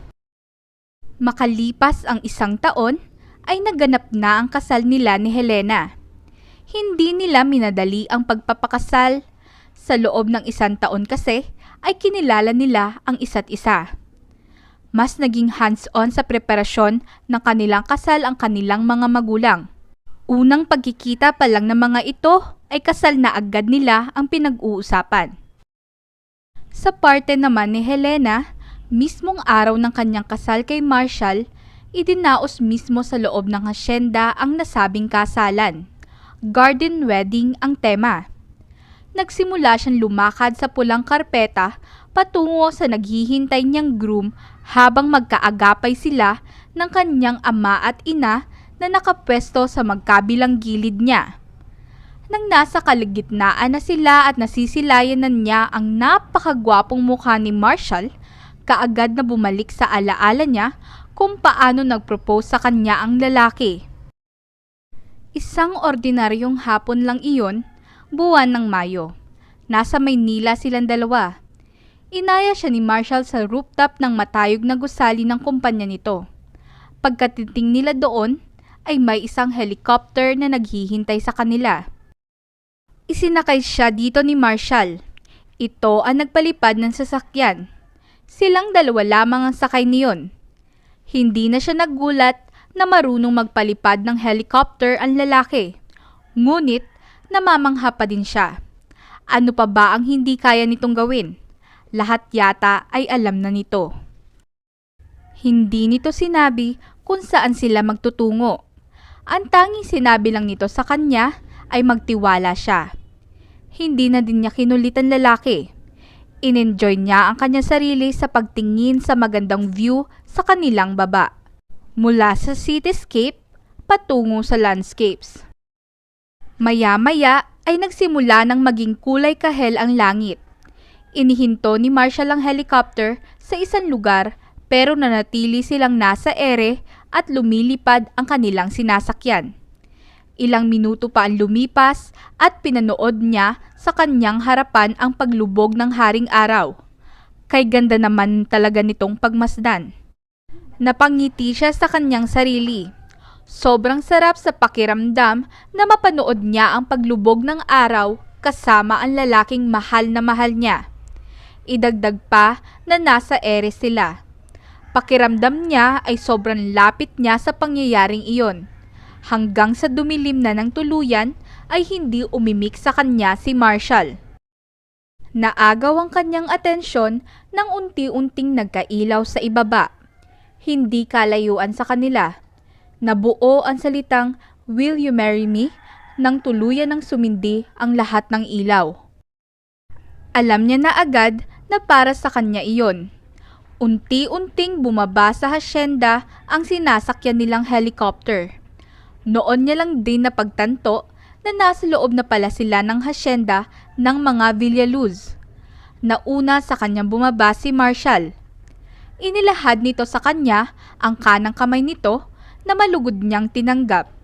Makalipas ang isang taon, ay naganap na ang kasal nila ni Helena. Hindi nila minadali ang pagpapakasal. Sa loob ng isang taon kasi, ay kinilala nila ang isa't isa. Mas naging hands-on sa preparasyon ng kanilang kasal ang kanilang mga magulang. Unang pagkikita pa lang ng mga ito ay kasal na agad nila ang pinag-uusapan. Sa parte naman ni Helena, mismong araw ng kanyang kasal kay Marshall, idinaos mismo sa loob ng hasyenda ang nasabing kasalan. Garden wedding ang tema. Nagsimula siyang lumakad sa pulang karpeta patungo sa naghihintay niyang groom habang magkaagapay sila ng kanyang ama at ina na nakapwesto sa magkabilang gilid niya. Nang nasa kalagitnaan na sila at nasisilayan na niya ang napakagwapong mukha ni Marshall, kaagad na bumalik sa alaala niya kung paano nag-propose sa kanya ang lalaki. Isang ordinaryong hapon lang iyon, buwan ng Mayo. Nasa Maynila silang dalawa. Inaya siya ni Marshall sa rooftop ng matayog na gusali ng kumpanya nito. Pagkatiting nila doon, ay may isang helicopter na naghihintay sa kanila. Isinakay siya dito ni Marshall. Ito ang nagpalipad ng sasakyan. Silang dalawa lamang ang sakay niyon. Hindi na siya naggulat na marunong magpalipad ng helicopter ang lalaki. Ngunit, namamangha pa din siya. Ano pa ba ang hindi kaya nitong gawin? Lahat yata ay alam na nito. Hindi nito sinabi kung saan sila magtutungo. Ang tanging sinabi lang nito sa kanya ay magtiwala siya. Hindi na din niya kinulit ang lalaki. Inenjoy niya ang kanyang sarili sa pagtingin sa magandang view sa kanilang baba. Mula sa cityscape patungo sa landscapes. Maya-maya ay nagsimula ng maging kulay kahel ang langit. Inihinto ni Marshall ang helicopter sa isang lugar pero nanatili silang nasa ere at lumilipad ang kanilang sinasakyan. Ilang minuto pa ang lumipas at pinanood niya sa kanyang harapan ang paglubog ng haring araw. Kay ganda naman talaga nitong pagmasdan. Napangiti siya sa kanyang sarili. Sobrang sarap sa pakiramdam na mapanood niya ang paglubog ng araw kasama ang lalaking mahal na mahal niya. Idagdag pa na nasa ere sila. Pakiramdam niya ay sobrang lapit niya sa pangyayaring iyon. Hanggang sa dumilim na ng tuluyan ay hindi umimik sa kanya si Marshall. Naagaw ang kanyang atensyon nang unti-unting nagkailaw sa ibaba. Hindi kalayuan sa kanila. Nabuo ang salitang, "Will you marry me?" nang tuluyan ng sumindi ang lahat ng ilaw. Alam niya na agad na para sa kanya iyon. Unti-unting bumaba sa hasyenda ang sinasakyan nilang helicopter. Noon niya lang din napagtanto na nasa loob na pala sila ng hasyenda ng mga Villaluz. Nauna sa kanyang bumaba si Marshall. Inilahad nito sa kanya ang kanang kamay nito na malugod niyang tinanggap.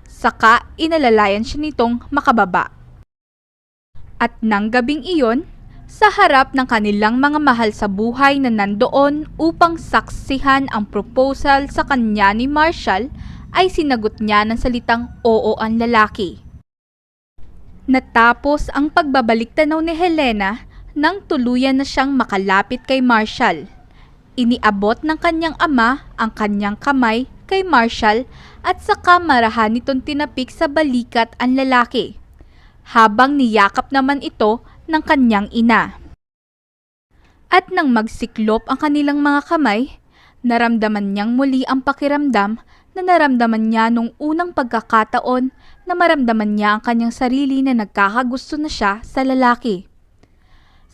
Saka inalalayan siya nitong makababa. At nang gabing iyon, sa harap ng kanilang mga mahal sa buhay na nandoon upang saksihan ang proposal sa kanya ni Marshall, ay sinagot niya ng salitang oo ang lalaki. Natapos ang pagbabalik tanaw ni Helena nang tuluyan na siyang makalapit kay Marshall. Iniabot ng kanyang ama ang kanyang kamay kay Marshall at saka marahan nitong tinapik sa balikat ang lalaki, habang niyakap naman ito ng kanyang ina. At nang magsiklop ang kanilang mga kamay, naramdaman niyang muli ang pakiramdam na naramdaman niya nung unang pagkakataon na maramdaman niya ang kanyang sarili na nagkakagusto na siya sa lalaki.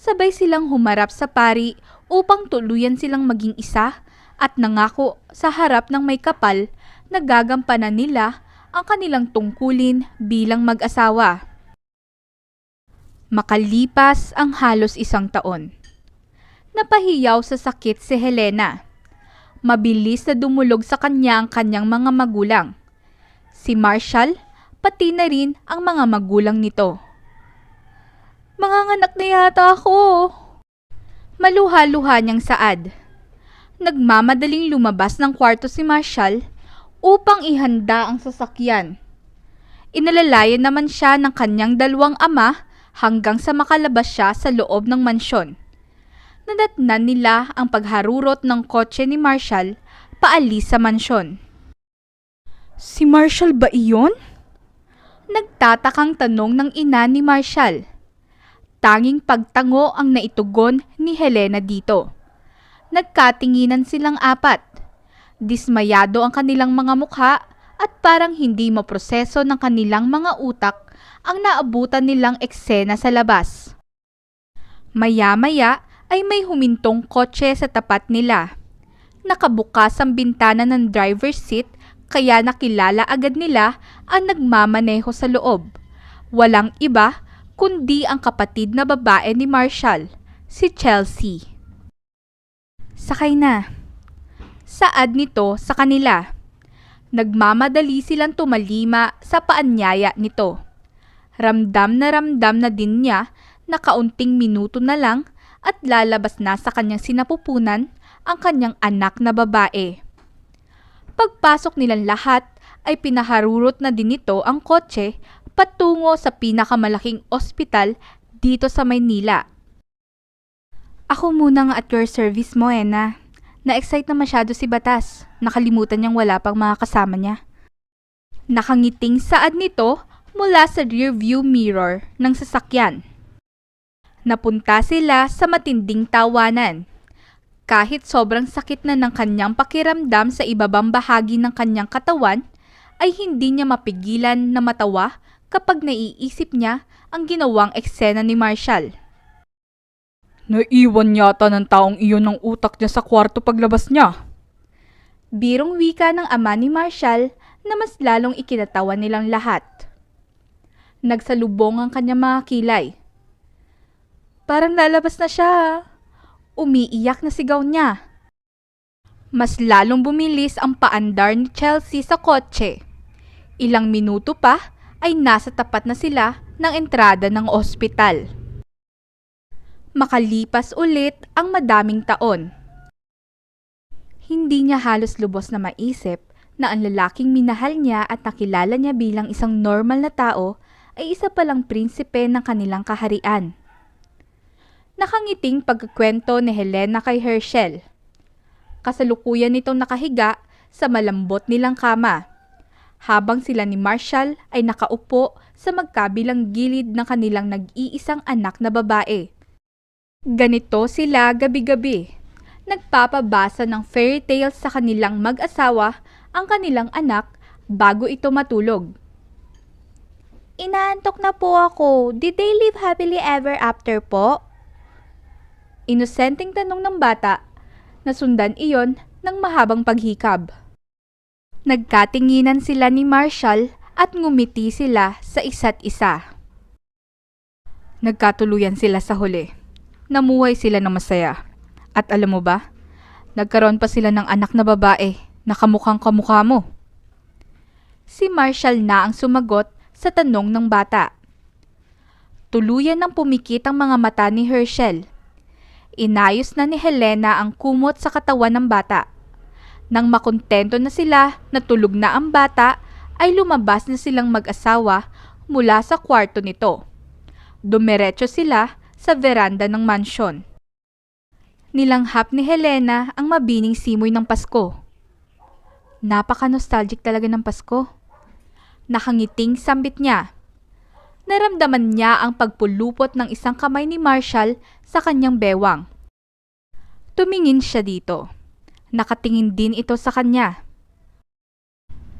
Sabay silang humarap sa pari upang tuluyan silang maging isa at nangako sa harap ng may kapal na gagampanan nila ang kanilang tungkulin bilang mag-asawa. Makalipas ang halos 1 taon. Napahiyaw sa sakit si Helena. Mabilis na dumulog sa kanya ang kanyang mga magulang. Si Marshall, pati na rin ang mga magulang nito. "Manganganak na yata ako." Maluha-luha niyang saad. Nagmamadaling lumabas ng kwarto si Marshall upang ihanda ang sasakyan. Inalalayan naman siya ng kanyang 2 ama hanggang sa makalabas siya sa loob ng mansyon. Nadatnan nila ang pagharurot ng kotse ni Marshall paalis sa mansyon. "Si Marshall ba iyon?" Nagtatakang tanong ng ina ni Marshall. Tanging pagtango ang naitugon ni Helena dito. Nagkatinginan silang 4. Dismayado ang kanilang mga mukha at parang hindi maproseso ng kanilang mga utak ang naabutan nilang eksena sa labas. Maya-maya ay may humintong kotse sa tapat nila. Nakabukas ang bintana ng driver's seat kaya nakilala agad nila ang nagmamaneho sa loob. Walang iba kundi ang kapatid na babae ni Marshall, si Chelsea. Sakay na. Saad nito sa kanila. Nagmamadali silang tumalima sa paanyaya nito. Ramdam na din niya na kaunting minuto na lang at lalabas na sa kanyang sinapupunan ang kanyang anak na babae. Pagpasok nilang lahat ay pinaharurot na din nito ang kotse patungo sa pinakamalaking ospital dito sa Maynila. Ako muna nga at your service mo, Ena. Na-excite na masyado si Batas. Nakalimutan niyang wala pang mga kasama niya. Nakangiting saad nito mula sa rear view mirror ng sasakyan. Napunta sila sa matinding tawanan. Kahit sobrang sakit na ng kanyang pakiramdam sa ibabang bahagi ng kanyang katawan, ay hindi niya mapigilan na matawa kapag naiisip niya ang ginawang eksena ni Marshall. Naiwan yata ng taong iyon ng utak niya sa kwarto paglabas niya. Birong wika ng ama ni Marshall na mas lalong ikinatawa nilang lahat. Nagsalubong ang kanyang mga kilay. Parang lalabas na siya. Umiiyak na sigaw niya. Mas lalong bumilis ang paandar ni Chelsea sa kotse. Ilang minuto pa ay nasa tapat na sila ng entrada ng ospital. Makalipas ulit ang madaming taon. Hindi niya halos lubos na maisip na ang lalaking minahal niya at nakilala niya bilang isang normal na tao ay isa palang prinsipe ng kanilang kaharian. Nakangiting pagkukwento ni Helena kay Herschel. Kasalukuyan nitong nakahiga sa malambot nilang kama, habang sila ni Marshall ay nakaupo sa magkabilang gilid ng kanilang nag-iisang anak na babae. Ganito sila gabi-gabi. Nagpapabasa ng fairy tales sa kanilang mag-asawa ang kanilang anak bago ito matulog. Inaantok na po ako. Did they live happily ever after po? Inosenteng tanong ng bata, nasundan iyon ng mahabang paghikab. Nagkatinginan sila ni Marshall at ngumiti sila sa isa't isa. Nagkatuluyan sila sa huli. Namuhay sila ng masaya. At alam mo ba, nagkaroon pa sila ng anak na babae na kamukhang kamukha mo. Si Marshall na ang sumagot sa tanong ng bata. Tuluyan nang pumikit ang mga mata ni Herschel. Inayos na ni Helena ang kumot sa katawan ng bata. Nang makontento na sila na tulog na ang bata, ay lumabas na silang mag-asawa mula sa kwarto nito. Dumiretso sila sa veranda ng mansyon. Nilanghap ni Helena ang mabining simoy ng Pasko. Napaka-nostalgic talaga ng Pasko. Nakangiting sambit niya. Naramdaman niya ang pagpulupot ng isang kamay ni Marshall sa kanyang bewang. Tumingin siya dito. Nakatingin din ito sa kanya.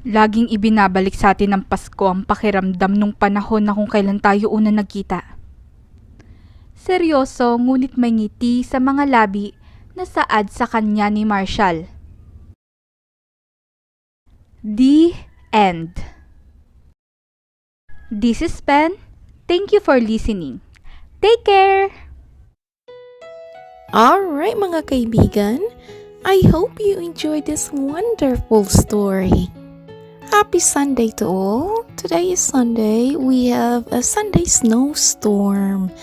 Laging ibinabalik sa atin ng Pasko ang pakiramdam nung panahon na kung kailan tayo una nagkita. Seryoso ngunit may ngiti sa mga labi na saad sa kanya ni Marshall. The End. This is Ben. Thank you for listening. Take care! Alright mga kaibigan, I hope you enjoyed this wonderful story. Happy Sunday to all. Today is Sunday. We have a Sunday snowstorm.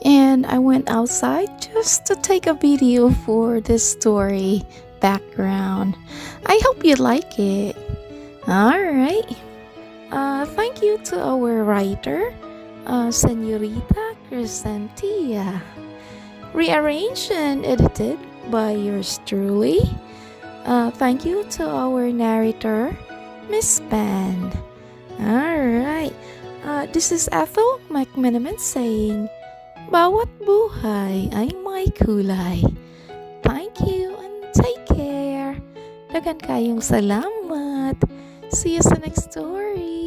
And I went outside just to take a video for this story background. I hope you like it. Alright. Thank you to our writer, Senorita Crescentia. Rearranged and edited by yours truly. Thank you to our narrator, Miss Band. Alright. This is Ethel McMenamin saying, bawat buhay ay may kulay. Thank you and take care. Dagan kayong salamat. See you sa next story.